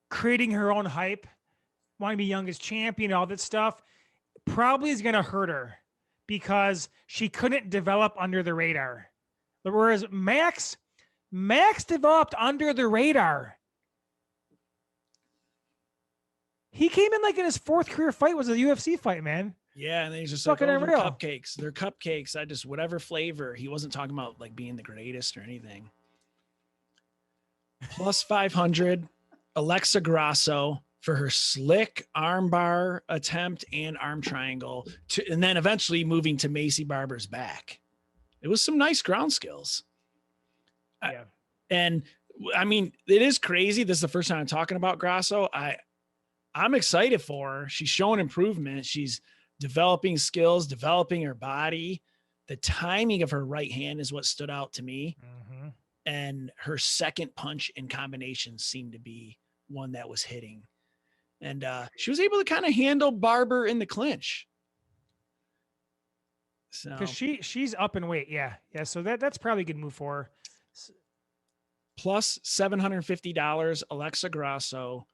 creating her own hype, wanting to be youngest champion, all that stuff, probably is going to hurt her because she couldn't develop under the radar. Whereas Max developed under the radar. He came in like in his 4th career fight was a UFC fight, man. Yeah, and then he's just fucking like, unreal. Cupcakes. They're cupcakes. I just, whatever flavor. He wasn't talking about like being the greatest or anything. Plus 500, Alexa Grasso for her slick armbar attempt and arm triangle, and then eventually moving to Macy Barber's back. It was some nice ground skills. Yeah. And I mean, it is crazy. This is the first time I'm talking about Grasso. I'm excited for her. She's showing improvement. She's developing skills, developing her body. The timing of her right hand is what stood out to me. Mm-hmm. And her second punch in combination seemed to be one that was hitting. And she was able to kind of handle Barber in the clinch. So because she's up in weight. Yeah. So that's probably a good move for her. plus $750 Alexa Grasso,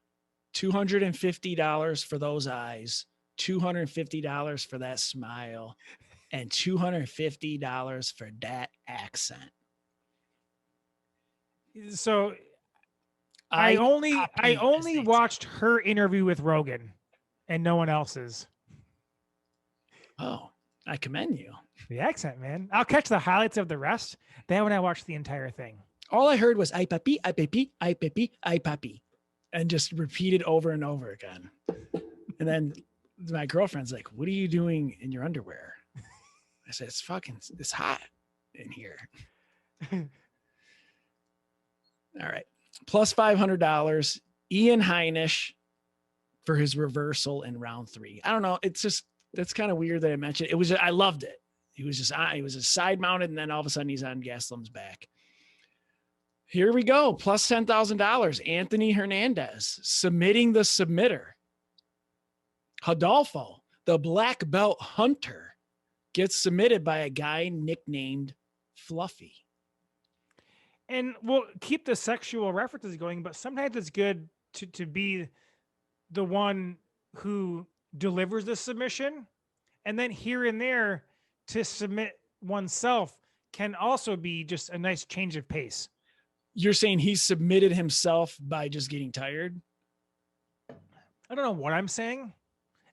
$250 for those eyes, $250 for that smile, and $250 for that accent. So I only watched her interview with Rogan and no one else's. Oh, I commend you. The accent, man. I'll catch the highlights of the rest. Then when I watch the entire thing. All I heard was "ay papi, ay papi, ay papi, ay papi," and just repeated over and over again. And then my girlfriend's like, "What are you doing in your underwear?" I said, it's hot in here. All right. Plus $500, Ian Heinisch for his reversal in round 3. I don't know. That's kind of weird that I mentioned it. I loved it. He was a side mounted, and then all of a sudden he's on Gaslam's back. Here we go. Plus $10,000. Anthony Hernandez submitting the submitter. Rodolfo, the black belt hunter, gets submitted by a guy nicknamed Fluffy. And we'll keep the sexual references going, but sometimes it's good to be the one who delivers the submission, and then here and there to submit oneself can also be just a nice change of pace. You're saying he submitted himself by just getting tired? I don't know what I'm saying.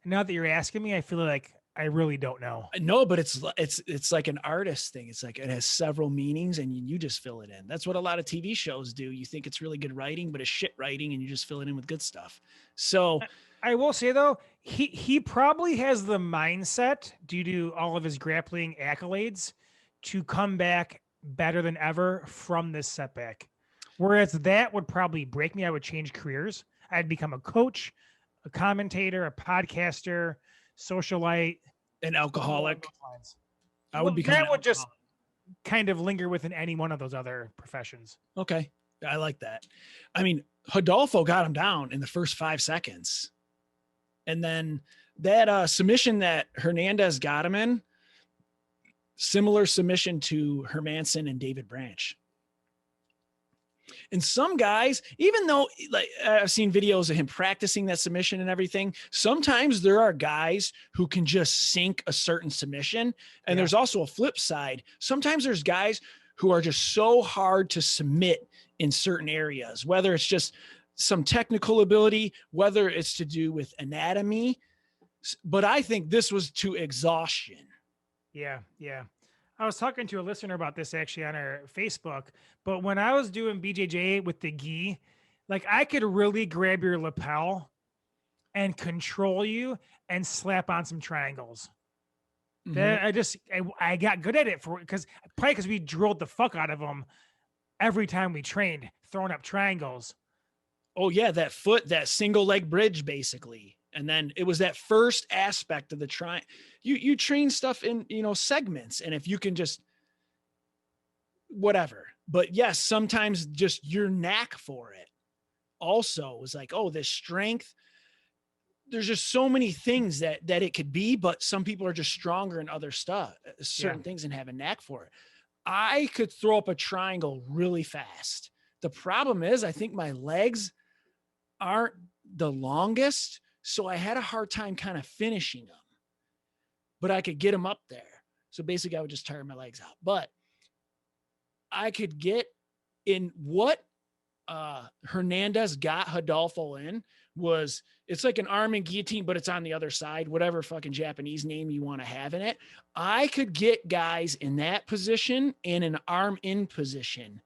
Now that you're asking me, I feel like I really don't know. No, but it's like an artist thing. It's like it has several meanings and you just fill it in. That's what a lot of TV shows do. You think it's really good writing, but it's shit writing and you just fill it in with good stuff. So I will say though, he probably has the mindset due to all of his grappling accolades to come back better than ever from this setback. Whereas that would probably break me. I would change careers. I'd become a coach, a commentator, a podcaster, socialite, an alcoholic. I would become. That would just kind of linger within any one of those other professions. Okay. I like that. I mean, Rodolfo got him down in the first 5 seconds. And then that submission that Hernandez got him in, similar submission to Hermanson and David Branch. And some guys, even though like I've seen videos of him practicing that submission and everything, sometimes there are guys who can just sink a certain submission. And there's also a flip side. Sometimes there's guys who are just so hard to submit in certain areas, whether it's just some technical ability, whether it's to do with anatomy. But I think this was to exhaustion. Yeah. Yeah. I was talking to a listener about this actually on our Facebook, but when I was doing BJJ with the gi, like I could really grab your lapel and control you and slap on some triangles. Mm-hmm. That I got good at it because we drilled the fuck out of them every time we trained, throwing up triangles. Oh yeah. That single leg bridge basically. And then it was that first aspect of the try. You train stuff in, segments. And if you can just whatever, but yes, sometimes just your knack for it also was like, oh, this strength, there's just so many things that it could be, but some people are just stronger in other stuff, certain things and have a knack for it. I could throw up a triangle really fast. The problem is I think my legs aren't the longest. So I had a hard time kind of finishing them, but I could get them up there. So basically I would just tire my legs out, but I could get in what Hernandez got Rodolfo in was it's like an arm and guillotine, but it's on the other side, whatever fucking Japanese name you want to have in it. I could get guys in that position in an arm in position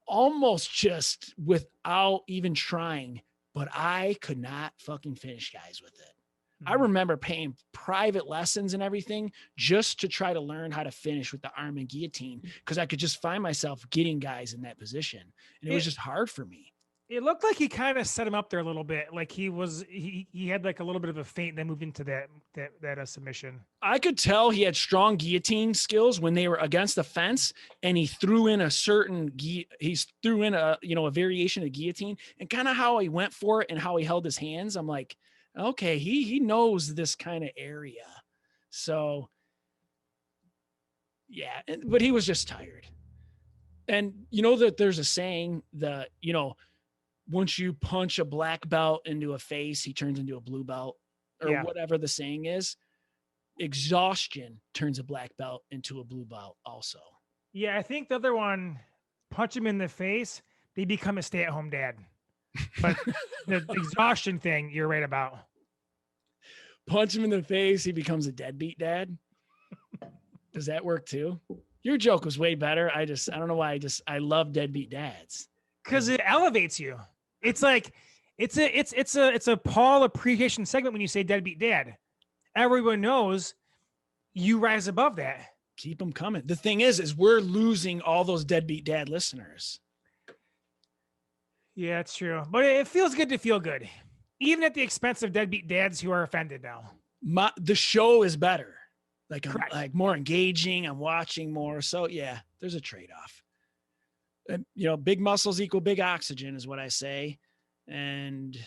almost just without even trying. But I could not fucking finish guys with it. I remember paying private lessons and everything just to try to learn how to finish with the arm and guillotine because I could just find myself getting guys in that position. And it was just hard for me. It looked like he kind of set him up there a little bit. Like he had like a little bit of a feint, then moved into that submission. I could tell he had strong guillotine skills when they were against the fence, and he threw in a variation of guillotine, and kind of how he went for it and how he held his hands. I'm like, okay, he knows this kind of area. So yeah, but he was just tired. And you know that there's a saying that, once you punch a black belt into a face, he turns into a blue belt, or whatever the saying is. Exhaustion turns a black belt into a blue belt also. Yeah, I think the other one, punch him in the face, they become a stay-at-home dad. But the exhaustion thing, you're right about. Punch him in the face, he becomes a deadbeat dad. Does that work too? Your joke was way better. I don't know why I love deadbeat dads. Because it elevates you. It's like it's a Paul appreciation segment when you say deadbeat dad. Everyone knows you rise above that. Keep them coming. The thing is we're losing all those deadbeat dad listeners. Yeah, it's true. But it feels good to feel good. Even at the expense of deadbeat dads who are offended now. The show is better. Like, I'm like more engaging. I'm watching more. So yeah, there's a trade-off. And, big muscles equal big oxygen is what I say. And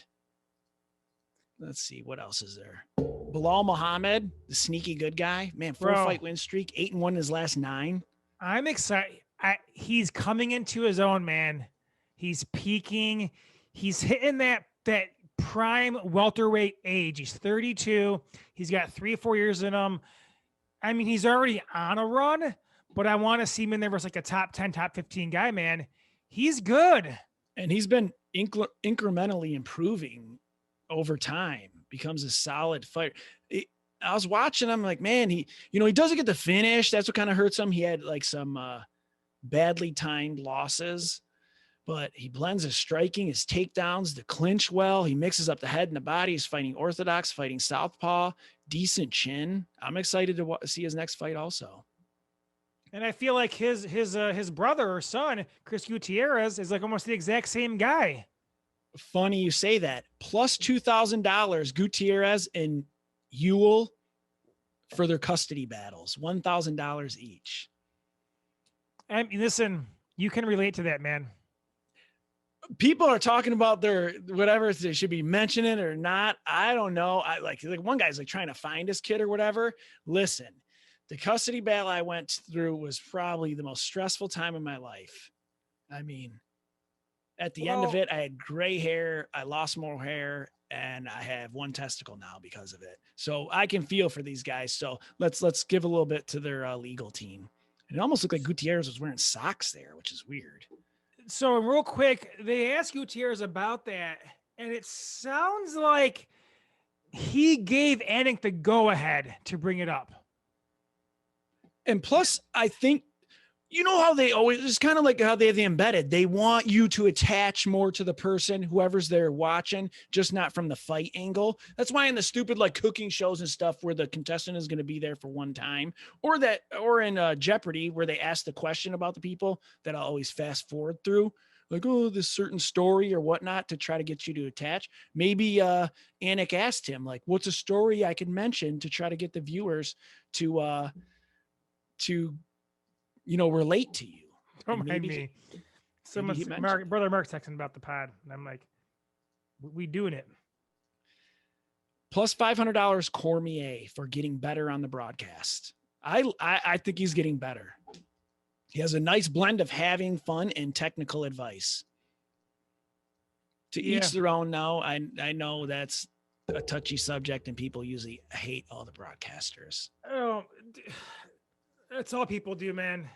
let's see, what else is there? Bilal Muhammad, the sneaky good guy, man, 4-fight win streak, 8-1 in his last 9. I'm excited. He's coming into his own, man. He's peaking. He's hitting that prime welterweight age. He's 32. He's got 3-4 years in him. I mean, he's already on a run, but I want to see him in there versus like a top 10, top 15 guy, man. He's good. And he's been incrementally improving over time, becomes a solid fighter. I was watching him like, man, he doesn't get the finish. That's what kind of hurts him. He had like some badly timed losses, but he blends his striking, his takedowns, the clinch well. He mixes up the head and the body. He's fighting orthodox, fighting southpaw, decent chin. I'm excited to see his next fight also. And I feel like his brother or son, Chris Gutierrez, is like almost the exact same guy. Funny you say that. Plus $2,000, Gutierrez and Ewell for their custody battles. $1,000 each. I mean, listen, you can relate to that, man. People are talking about their whatever they should be mentioning or not. I don't know. I like one guy's like trying to find his kid or whatever. Listen, the custody battle I went through was probably the most stressful time of my life. I mean, at the end of it, I had gray hair. I lost more hair, and I have one testicle now because of it. So I can feel for these guys. So let's give a little bit to their legal team. It almost looked like Gutierrez was wearing socks there, which is weird. So real quick, they asked Gutierrez about that, and it sounds like he gave Anik the go-ahead to bring it up. And plus, I think, how they always, it's kind of like how they have the embedded. They want you to attach more to the person, whoever's there watching, just not from the fight angle. That's why in the stupid like cooking shows and stuff where the contestant is going to be there for one time, or in Jeopardy where they ask the question about the people that I'll always fast forward through, like, oh, this certain story or whatnot to try to get you to attach. Maybe Anik asked him, like, what's a story I can mention to try to get the viewers to relate to you. Don't mind me. Brother Mark's texting about the pod, and I'm like, we doing it. Plus $500 Cormier for getting better on the broadcast. I think he's getting better. He has a nice blend of having fun and technical advice. To each their own now. I know that's a touchy subject, and people usually hate all the broadcasters. Oh, that's all people do, man.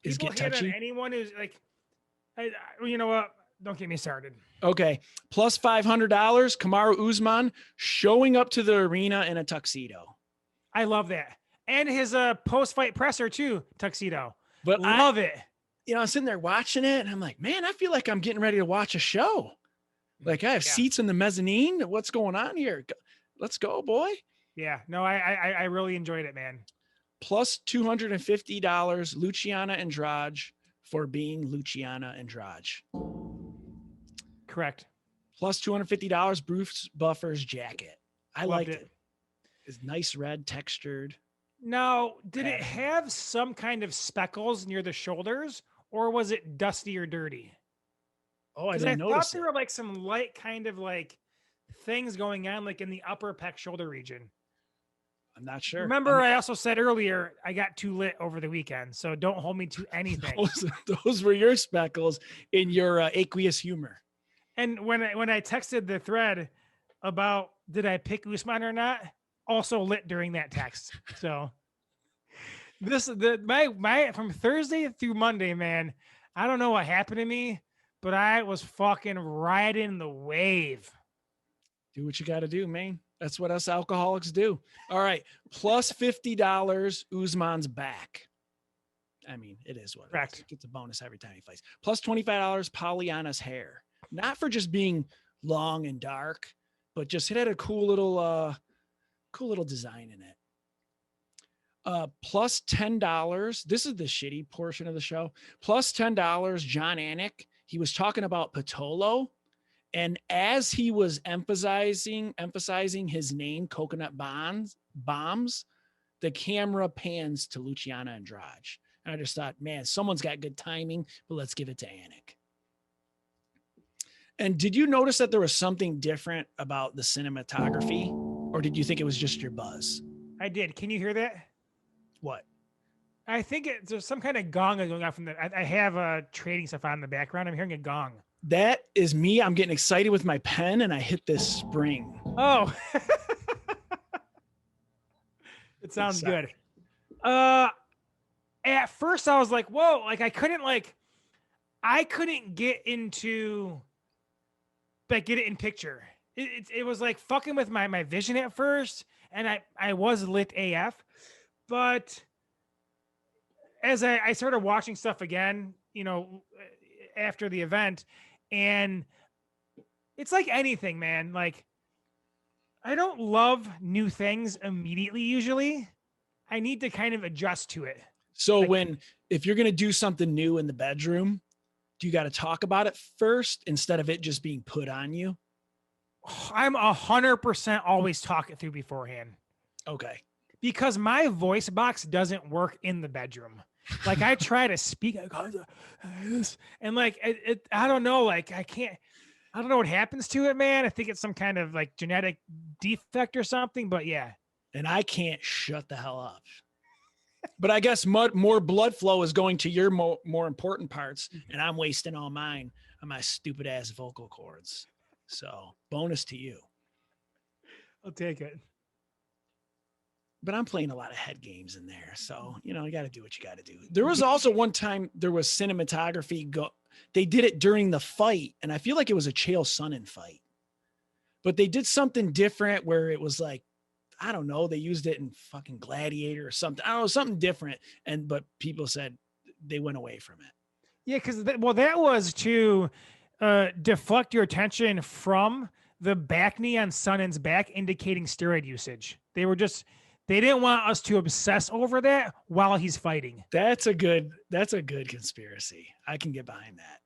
People get touchy. On anyone who's like, you know what? Don't get me started. Okay. Plus $500, Kamaru Usman showing up to the arena in a tuxedo. I love that. And his post-fight presser too, tuxedo. But love it. I'm sitting there watching it and I'm like, man, I feel like I'm getting ready to watch a show. Like I have seats in the mezzanine. What's going on here? Let's go, boy. Yeah. No, I really enjoyed it, man. Plus $250, Luciana Andrade for being Luciana Andrade. Correct. Plus $250, Bruce Buffer's jacket. I liked it. It's nice red textured. Now, did it have some kind of speckles near the shoulders, or was it dusty or dirty? Oh, I didn't notice. I thought there were like some light kind of like things going on like in the upper pec shoulder region. I'm not sure. Remember, I also said earlier, I got too lit over the weekend, so don't hold me to anything. Those were your speckles in your aqueous humor. And when I texted the thread about did I pick Usman or not, also lit during that text. So my from Thursday through Monday, man, I don't know what happened to me, but I was fucking riding the wave. Do what you got to do, man. That's what us alcoholics do. All right. Plus $50. Usman's back. I mean, it is what it is. It gets a bonus every time he fights. Plus $25. Pollyanna's hair. Not for just being long and dark, but just it had a cool little design in it. Plus $10. This is the shitty portion of the show. Plus $10. John Anik. He was talking about Patolo. And as he was emphasizing his name, Coconut Bombs, the camera pans to Luciana Andrade. And I just thought, man, someone's got good timing, but let's give it to Anik. And did you notice that there was something different about the cinematography? Or did you think it was just your buzz? I did. Can you hear that? What? I think there's some kind of gong going off from I have trading stuff on in the background. I'm hearing a gong. That is me. I'm getting excited with my pen and I hit this spring. Oh, it sounds good. At first I was like, whoa, like I couldn't get into, like, get it in picture. It was like fucking with my vision at first. And I was lit AF, but as I started watching stuff again, after the event, and it's like anything, man. Like, I don't love new things immediately. Usually I need to kind of adjust to it. So if you're going to do something new in the bedroom, do you got to talk about it first instead of it just being put on you? I'm 100% always talk it through beforehand. Okay. Because my voice box doesn't work in the bedroom. Like, I try to speak and like, I don't know, like I don't know what happens to it, man. I think it's some kind of like genetic defect or something, but yeah. And I can't shut the hell up. But I guess more blood flow is going to your more important parts, and I'm wasting all mine on my stupid ass vocal cords. So bonus to you. I'll take it. But I'm playing a lot of head games in there. So, you got to do what you got to do. There was also one time there was cinematography. They did it during the fight. And I feel like it was a Chael Sonnen fight, but they did something different where it was like, I don't know. They used it in fucking Gladiator or something. I don't know, something different. But people said they went away from it. Yeah. That was to deflect your attention from the back knee on Sonnen's back, indicating steroid usage. They didn't want us to obsess over that while he's fighting. That's a good conspiracy. I can get behind that.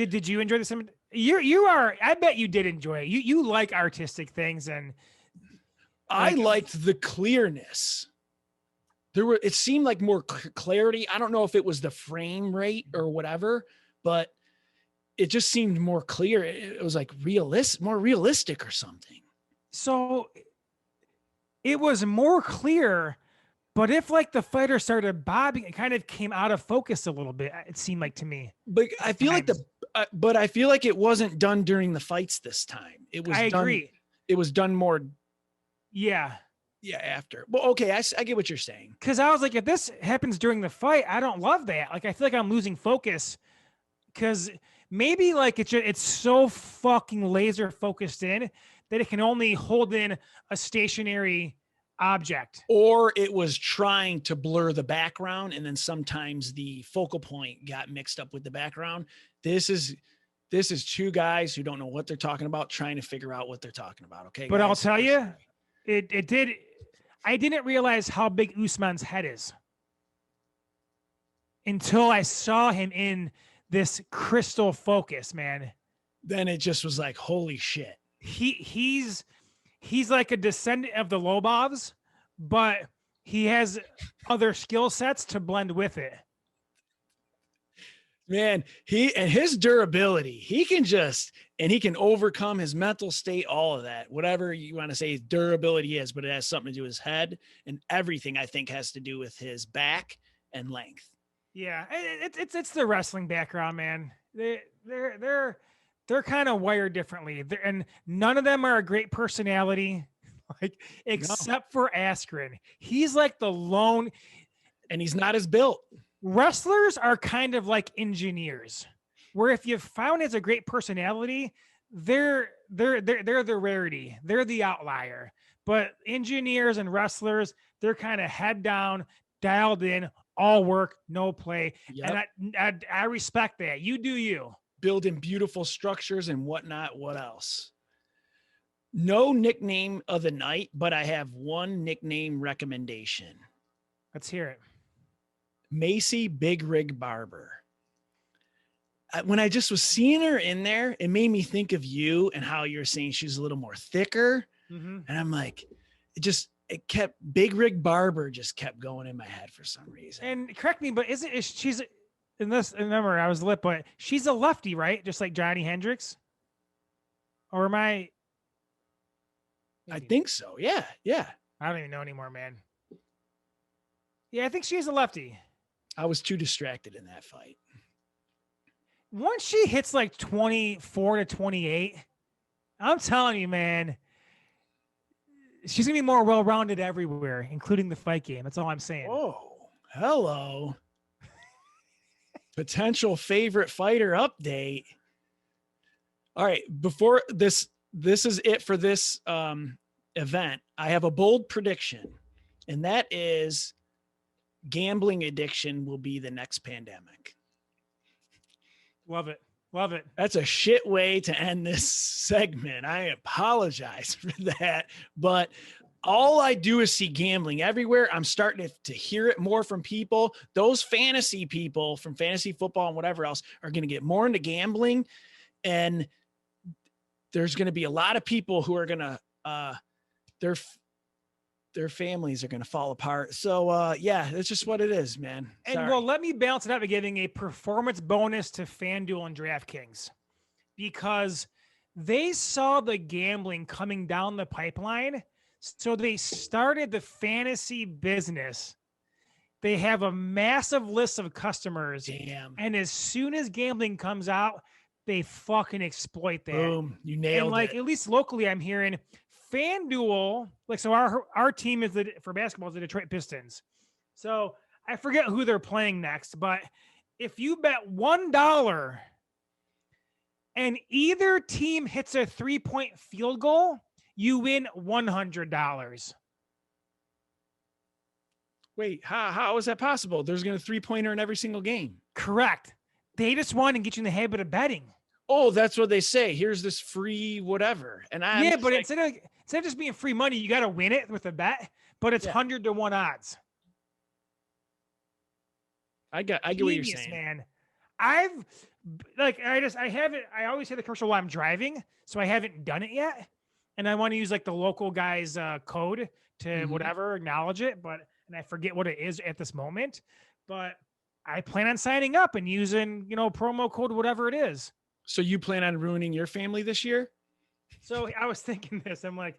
Did you enjoy this? I bet you did enjoy it. You like artistic things, and I liked the clearness. It seemed like more clarity. I don't know if it was the frame rate or whatever, but it just seemed more clear. It was like more realistic or something. So it was more clear, but if like the fighter started bobbing, it kind of came out of focus a little bit. It seemed like to me. But I feel like it wasn't done during the fights this time. I agree. It was done more. Yeah. Yeah. After. Well, okay. I get what you're saying. Cause I was like, if this happens during the fight, I don't love that. Like, I feel like I'm losing focus, cause maybe like it's so fucking laser focused in that it can only hold in a stationary object. Or it was trying to blur the background, and then sometimes the focal point got mixed up with the background. This is two guys who don't know what they're talking about, trying to figure out what they're talking about. Okay. But guys, I'll tell you, I didn't realize how big Usman's head is until I saw him in this crystal focus, man. Then it just was like, holy shit. He's like a descendant of the Lobovs, but he has other skill sets to blend with it. Man, his durability, he can overcome his mental state, all of that, whatever you want to say durability is, but it has something to do with his head, and everything I think has to do with his back and length. Yeah, it's the wrestling background, man. They're kind of wired differently, and none of them are a great personality, like except for Askren. He's like the lone, and he's not as built. Wrestlers are kind of like engineers, where if you've found it's a great personality, they're the rarity, they're the outlier. But engineers and wrestlers, they're kind of head down, dialed in, all work, no play. Yep. And I respect that. You do you. Building beautiful structures and whatnot. What else? No nickname of the night, but I have one nickname recommendation. Let's hear it. Macy Big Rig Barber. When I just was seeing her in there, it made me think of you and how you're saying she's a little more thicker. Mm-hmm. And I'm like, Big Rig Barber just kept going in my head for some reason. And correct me, but she's in this, remember I was lit, but she's a lefty, right? Just like Johnny Hendricks? Or am I? Maybe. I think so. Yeah. Yeah. I don't even know anymore, man. Yeah, I think she's a lefty. I was too distracted in that fight. Once she hits like 24 to 28, I'm telling you, man, she's going to be more well-rounded everywhere, including the fight game. That's all I'm saying. Oh, hello. Potential favorite fighter update. All right, before this is it for this event. I have a bold prediction, and that is gambling addiction will be the next pandemic. Love it. Love it. That's a shit way to end this segment. I apologize for that, but all I do is see gambling everywhere. I'm starting to hear it more from people. Those fantasy people from fantasy football and whatever else are going to get more into gambling. And there's going to be a lot of people who are going to, their families are going to fall apart. So yeah, that's just what it is, man. Sorry. And well, let me balance it out by giving a performance bonus to FanDuel and DraftKings, because they saw the gambling coming down the pipeline. So they started the fantasy business. They have a massive list of customers. Damn. And as soon as gambling comes out, they fucking exploit that. Boom. You nailed it. At least locally, I'm hearing FanDuel, so our team is for basketball is the Detroit Pistons. So I forget who they're playing next, but if you bet $1 and either team hits a 3-point field goal, you win $100. Wait, how is that possible? There's going to 3-pointer in every single game. Correct. They just want to get you in the habit of betting. Oh, that's what they say. Here's this free whatever. And but instead of just being free money, you got to win it with a bet, but it's 100 to 1 odds. I get what you're saying, man. I always say the commercial while I'm driving, so I haven't done it yet. And I want to use like the local guy's code to whatever, acknowledge it, and I forget what it is at this moment, but I plan on signing up and using, promo code, whatever it is. So you plan on ruining your family this year? So I was thinking this, I'm like,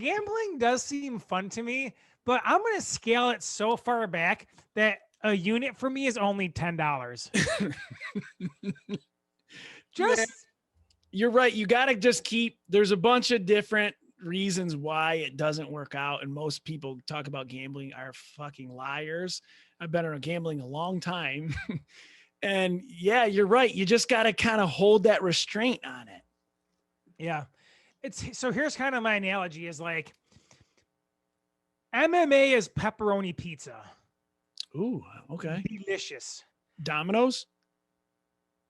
gambling does seem fun to me, but I'm going to scale it so far back that a unit for me is only $10. You're right. You got to just there's a bunch of different reasons why it doesn't work out. And most people talk about gambling are fucking liars. I've been around gambling a long time. And yeah, you're right. You just got to kind of hold that restraint on it. Yeah. So here's kind of my analogy is like MMA is pepperoni pizza. Ooh, okay. Delicious. Domino's.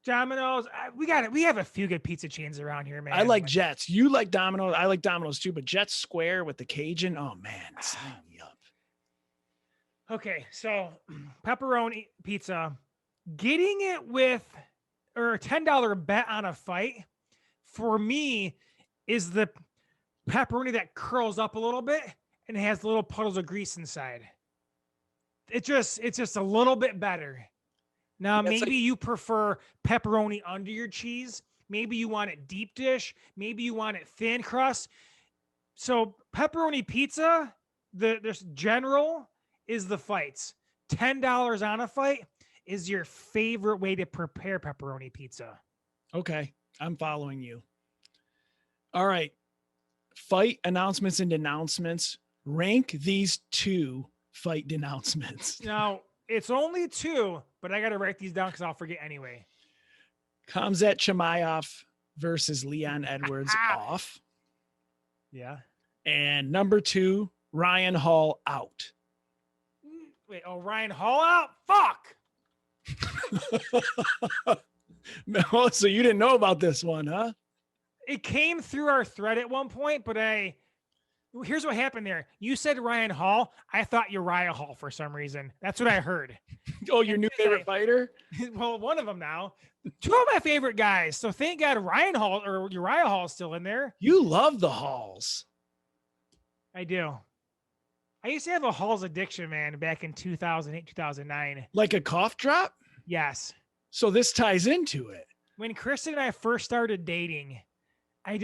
We got it. We have a few good pizza chains around here, man. I like Jets. You like Domino's. I like Domino's too, but Jets Square with the Cajun. Oh man, sign me up. Okay, so pepperoni pizza, getting it with or a $10 bet on a fight for me is the pepperoni that curls up a little bit and has little puddles of grease inside. It's just a little bit better. Now, That's maybe you prefer pepperoni under your cheese. Maybe you want it deep dish. Maybe you want it thin crust. So pepperoni pizza, there's general is the fights. $10 on a fight is your favorite way to prepare pepperoni pizza. okay. I'm following you. All right. Fight announcements and denouncements. Rank these 2 fight denouncements. Now, it's only 2, but I got to write these down because I'll forget anyway. Khamzat Chimaev versus Leon Edwards off. Yeah. And number 2, Ryan Hall out. Wait, Ryan Hall out? Fuck. No, so you didn't know about this one, huh? It came through our thread at one point, but here's what happened there. You said Ryan Hall. I thought Uriah Hall for some reason. That's what I heard. Oh, your new favorite fighter? Well, one of them now. 2 of my favorite guys. So thank God Ryan Hall or Uriah Hall is still in there. You love the Halls. I do. I used to have a Halls addiction, man, back in 2008, 2009. Like a cough drop? Yes. So this ties into it. When Kristen and I first started dating, I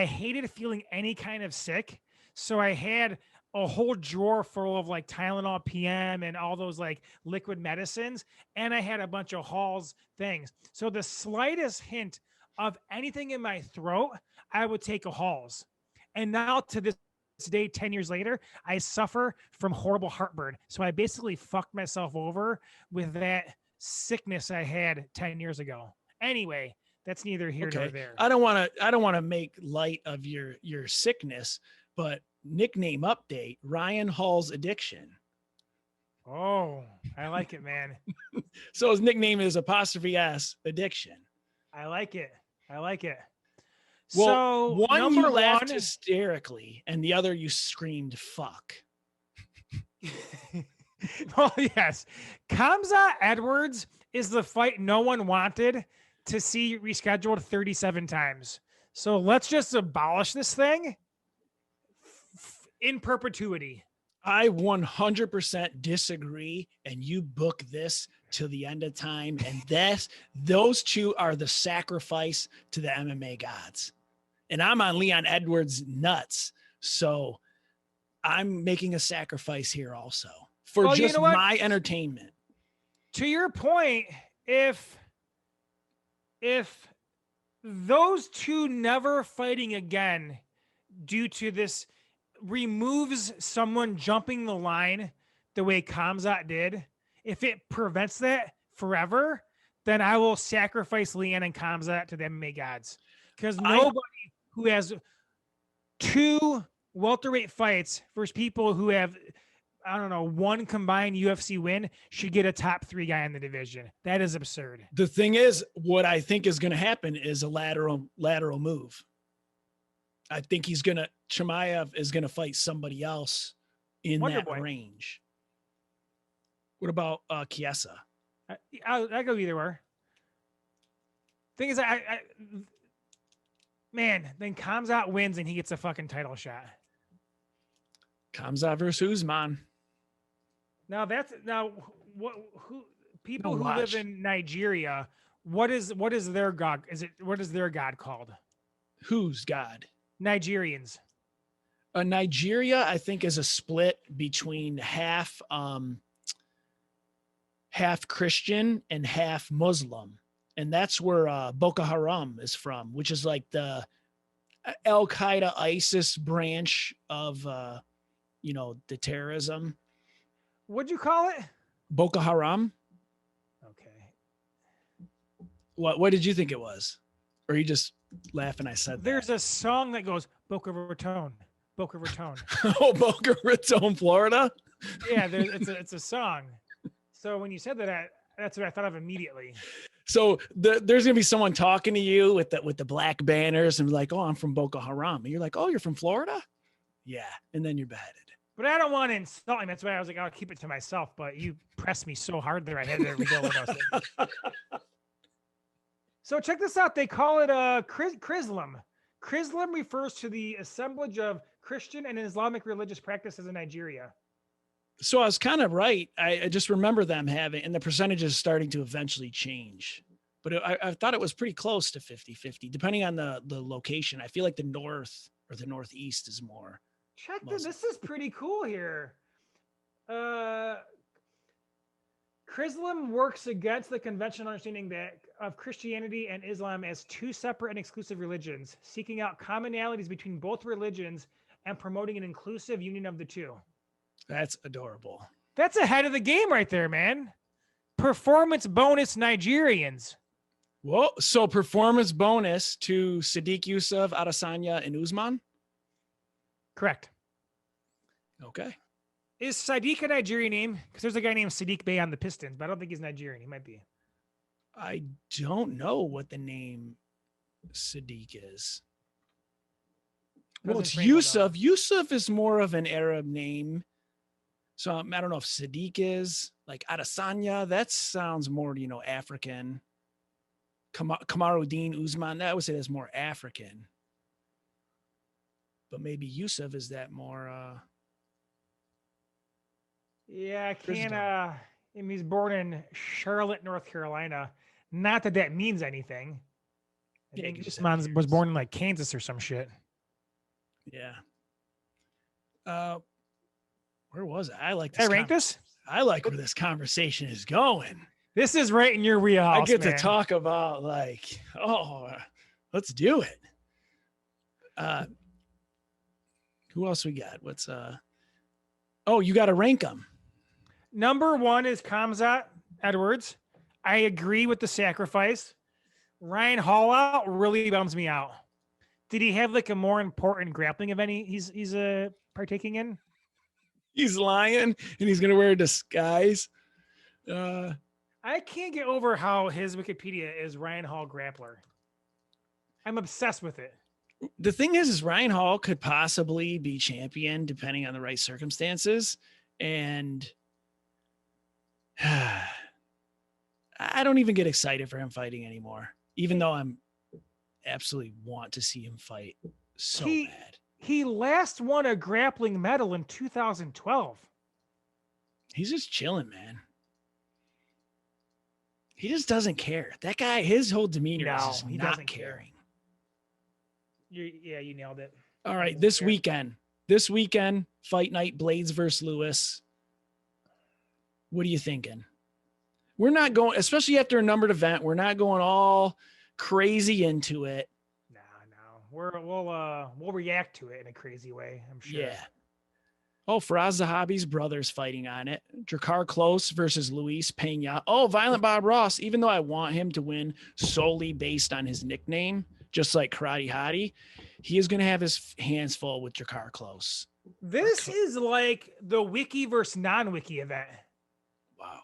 hated feeling any kind of sick. So I had a whole drawer full of like Tylenol PM and all those like liquid medicines. And I had a bunch of Halls things. So the slightest hint of anything in my throat, I would take a Halls. And now to this day, 10 years later, I suffer from horrible heartburn. So I basically fucked myself over with that sickness I had 10 years ago. Anyway, that's neither here nor there. I don't want to make light of your sickness, but nickname update, Ryan Hall's addiction. Oh, I like it, man. So his nickname is 'S addiction. I like it. Well, so one you laughed hysterically and the other you screamed fuck. Well, yes. Khamzat Edwards is the fight no one wanted to see rescheduled 37 times. So let's just abolish this thing in perpetuity. I 100% disagree, and you book this till the end of time. And those 2 are the sacrifice to the MMA gods. And I'm on Leon Edwards nuts. So I'm making a sacrifice here also for just my entertainment. To your point, if those 2 never fighting again due to this removes someone jumping the line the way Khamzat did, if it prevents that forever, then I will sacrifice Leon and Khamzat to the MMA gods. Because nobody who has 2 welterweight fights versus people who have, I don't know, 1 combined UFC win should get a top 3 guy in the division. That is absurd. The thing is, what I think is going to happen is a lateral move. I think Chimaev is going to fight somebody else in that range. What about Chiesa? I go either way. Thing is, then Khamzat wins and he gets a fucking title shot. Khamzat versus Usman. Now who people who live in Nigeria, what is their god? What is their god called? Whose god? Nigerians. Nigeria, I think, is a split between half Christian and half Muslim. And that's where Boko Haram is from, which is like the Al Qaeda ISIS branch of, the terrorism. What'd you call it? Boko Haram. Okay. What did you think it was? Or are you just laughing? I said there's a song that goes Boca Raton. Boca Raton. Oh, Boca Raton, Florida. Yeah, it's a song. So when you said that, that's what I thought of immediately. So there's gonna be someone talking to you with the black banners and like, oh, I'm from Boko Haram, and you're like, oh, you're from Florida? Yeah, and then you're beheaded. But I don't want to insult him. That's why I was like, I'll keep it to myself. But you pressed me so hard there, I had to reveal what I was thinking. So check this out. They call it Chrislam. Chrislam refers to the assemblage of Christian and Islamic religious practices in Nigeria. So I was kind of right. I just remember them having, and the percentages starting to eventually change. But I thought it was pretty close to 50-50, depending on the location. I feel like the north or the northeast is more. Check this. This is pretty cool here. Chrislam works against the conventional understanding that of Christianity and Islam as two separate and exclusive religions, seeking out commonalities between both religions and promoting an inclusive union of the two. That's adorable. That's ahead of the game right there, man. Performance bonus Nigerians. Whoa. So performance bonus to Sadiq Yusuf, Adesanya, and Usman? Correct. Okay. Is Sadiq a Nigerian name? Because there's a guy named Sadiq Bey on the Pistons, but I don't think he's Nigerian. He might be. I don't know what the name Sadiq is. Well, it's Yusuf. Yusuf is more of an Arab name. So I don't know if Sadiq is. Like Adesanya, that sounds more, African. Kamaruddin Usman, I would say that's more African. But maybe Yusuf is that more... Yeah, I can't. He's born in Charlotte, North Carolina. Not that that means anything. I think Usman was born in like Kansas or some shit. Yeah. Where was I? I rank this? I like where this conversation is going. This is right in your wheelhouse. I get to talk about let's do it. Who else we got? What's you got to rank them. Number 1 is Khamzat Edwards. I agree with the sacrifice. Ryan Hall out really bums me out. Did he have like a more important grappling event he's partaking in? He's lying and he's gonna wear a disguise. I can't get over how his Wikipedia is Ryan Hall grappler. I'm obsessed with it. The thing is Ryan Hall could possibly be champion depending on the right circumstances. And I don't even get excited for him fighting anymore, even though I'm absolutely want to see him fight so bad. He last won a grappling medal in 2012. He's just chilling, man. He just doesn't care. That guy, his whole demeanor is just not caring. You nailed it. All right, this weekend, Fight Night, Blaydes versus Lewis. What are you thinking? We're not going, especially after a numbered event, we're not going all crazy into it. No. We'll react to it in a crazy way, I'm sure. Yeah. Oh, Faraz Zahabi's brother's fighting on it. Drakkar Klose versus Luis Pena. Oh, Violent Bob Ross. Even though I want him to win solely based on his nickname, just like Karate Hottie, he is going to have his hands full with Drakkar Klose. This is like the wiki versus non-wiki event. Wow.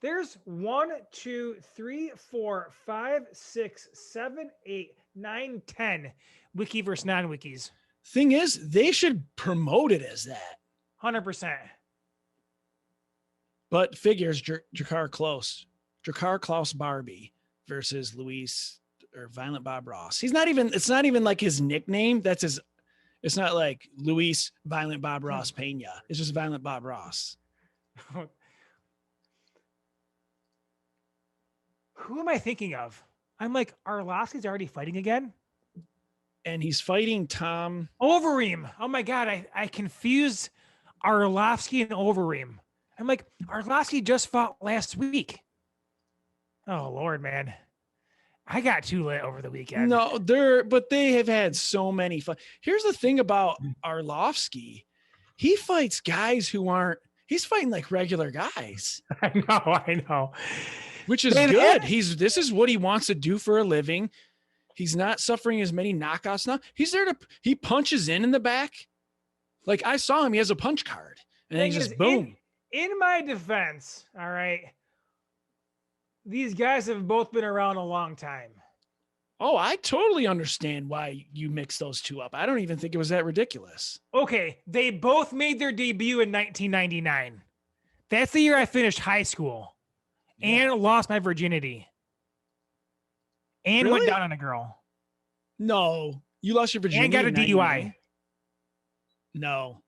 There's 1, 2, 3, 4, 5, 6, 7, 8, 9, 10 wiki versus non-wikis. Thing is, they should promote it as that. 100%. But figures Drakkar Klose Barbie versus Luis or Violent Bob Ross. It's not even like his nickname. It's not like Luis Violent Bob Ross Pena. It's just Violent Bob Ross. Who am I thinking of? I'm like, Arlovsky's already fighting again? And he's fighting Tom Overeem. Oh my God. I confused Arlovsky and Overeem. I'm like, Arlovsky just fought last week. Oh Lord, man. I got too lit over the weekend. No, but they have had so many fun. Here's the thing about Arlovsky. He fights guys he's fighting like regular guys. I know. Which is good. This is what he wants to do for a living. He's not suffering as many knockouts now. He punches in the back. Like I saw him, he has a punch card and then he just boom. In my defense, all right. These guys have both been around a long time. Oh, I totally understand why you mix those two up. I don't even think it was that ridiculous. Okay. They both made their debut in 1999. That's the year I finished high school and lost my virginity. And went down on a girl. No, you lost your virginity. And got a DUI. No.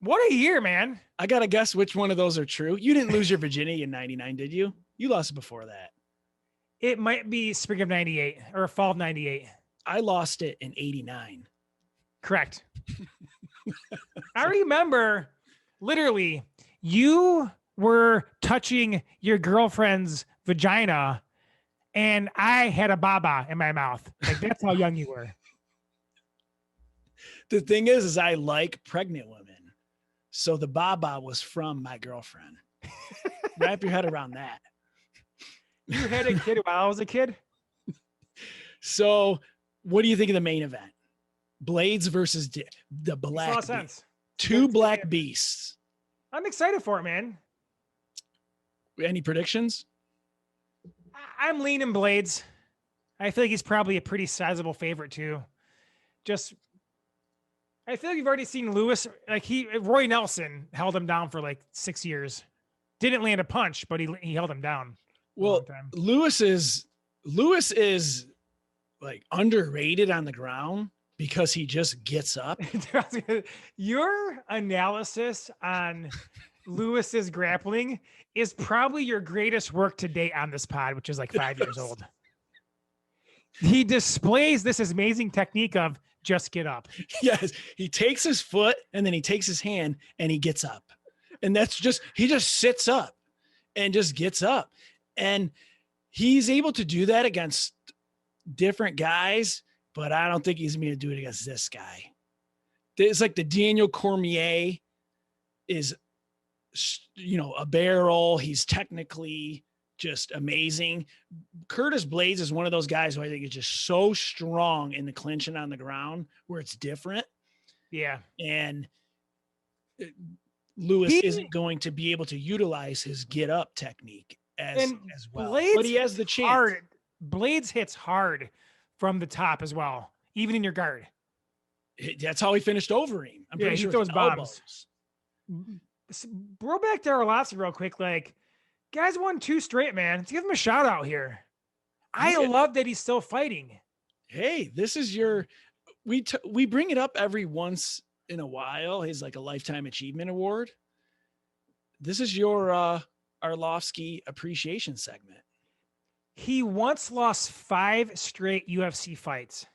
What a year, man. I got to guess which one of those are true. You didn't lose your virginity in 99, did you? You lost it before that. It might be spring of 98 or fall of 98. I lost it in 89. Correct. I remember literally you were touching your girlfriend's vagina and I had a baba in my mouth. Like, that's how young you were. The thing is I like pregnant women. So the baba was from my girlfriend. Wrap your head around that. You had a kid while I was a kid? So what do you think of the main event? Blaydes versus the Black Makes a lot of sense. Two Black Beasts. I'm excited for it, man. Any predictions? I'm leaning Blaydes. I feel like he's probably a pretty sizable favorite too. I feel like you've already seen Lewis. Like Roy Nelson held him down for like 6 years. Didn't land a punch, but he held him down. Well, Lewis is like underrated on the ground because he just gets up. Your analysis on Lewis's grappling is probably your greatest work to date on this pod, which is like 5 years old. He displays this amazing technique of just get up. Yes. He takes his foot and then he takes his hand and he gets up. And he just sits up and just gets up. And he's able to do that against different guys, but I don't think he's going to do it against this guy. It's like the Daniel Cormier is, a barrel. He's technically just amazing. Curtis Blaydes is one of those guys who I think is just so strong in the clinch and on the ground where it's different. Yeah. And Lewis isn't going to be able to utilize his get up technique as well. Blaydes, but he has the chance. Blaydes hits hard from the top as well, even in your guard. That's how he finished over him. I'm pretty sure he throws bombs. Bro, back to Arlovsky real quick. Like, guys won 2 straight, man. Let's give him a shout out here. I love that he's still fighting. Hey, this is we bring it up every once in a while. He's like a lifetime achievement award. This is your Arlovsky appreciation segment. He once lost 5 straight UFC fights.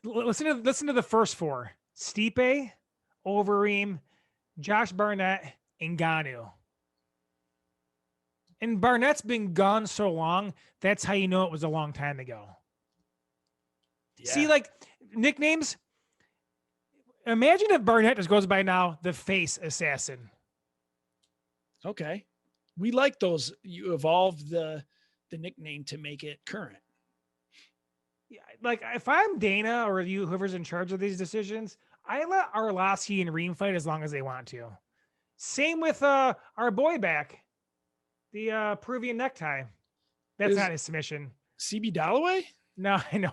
Listen to the first 4: Stipe, Overeem, Josh Barnett, and Ngannou. And Barnett's been gone so long, that's how you know it was a long time ago. Yeah. See, like, nicknames. Imagine if Barnett just goes by now the Face Assassin. Okay. We like those. You evolved the nickname to make it current. Yeah, like, if I'm Dana or you, whoever's in charge of these decisions, I let Arlovsky and Reem fight as long as they want to. Same with our boy back, the Peruvian necktie. That's not his submission. CB Dalloway? No, I know.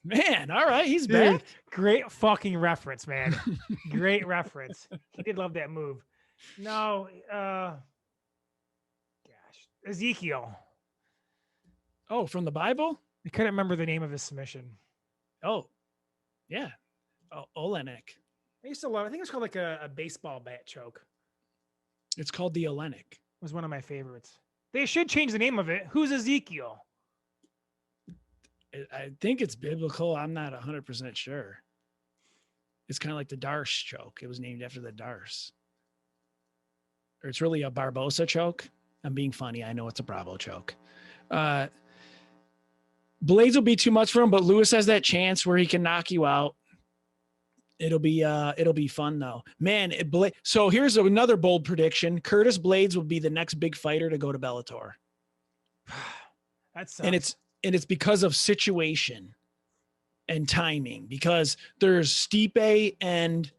Man, all right, he's back. Great fucking reference, man. Great reference. He did love that move. No, Ezekiel. Oh, from the Bible? I couldn't remember the name of his submission. Oh, yeah. Oh, Olenek. I used to love, I think it's called like a baseball bat choke. It's called the Olenek. It was one of my favorites. They should change the name of it. Who's Ezekiel? I think it's biblical. I'm not 100% sure. It's kind of like the Darce choke. It was named after the Darce. Or it's really a Barbosa choke. I'm being funny. I know it's a Bravo choke. Blaydes will be too much for him, but Lewis has that chance where he can knock you out. It'll be fun though, man. So here's another bold prediction: Curtis Blaydes will be the next big fighter to go to Bellator. That's and it's because of situation and timing. Because there's Stipe and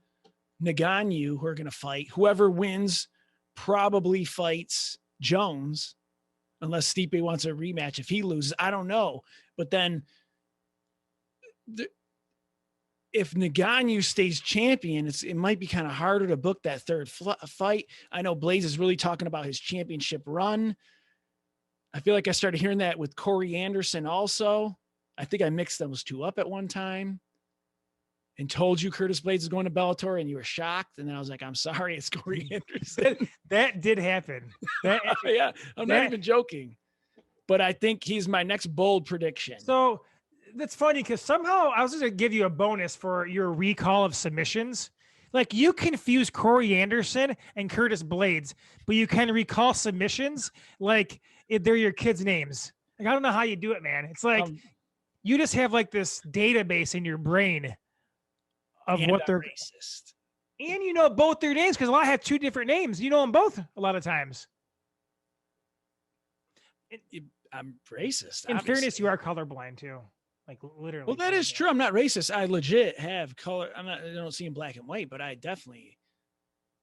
Ngannou who are going to fight. Whoever wins probably fights Jones, unless Stipe wants a rematch. If he loses, I don't know. But then if Ngannou stays champion, it might be kind of harder to book that third fight. I know Blaydes is really talking about his championship run. I feel like I started hearing that with Corey Anderson also. I think I mixed those two up at one time. and told you Curtis Blaydes is going to Bellator and you were shocked. And then I was like, I'm sorry, it's Corey Anderson. That did happen. Yeah, I'm not even joking. But I think he's my next bold prediction. So that's funny because somehow I was going to give you a bonus for your recall of submissions. Like you confuse Corey Anderson and Curtis Blaydes, but you can recall submissions like they're your kids' names. Like I don't know how you do it, man. It's like you just have like this database in your brain of what they're racist. And you know both their names because a lot have two different names. You know them both a lot of times. I'm racist. In fairness, you are colorblind too. Like literally. Well, that is true. I'm not racist. I legit have color. I don't see in black and white, but I definitely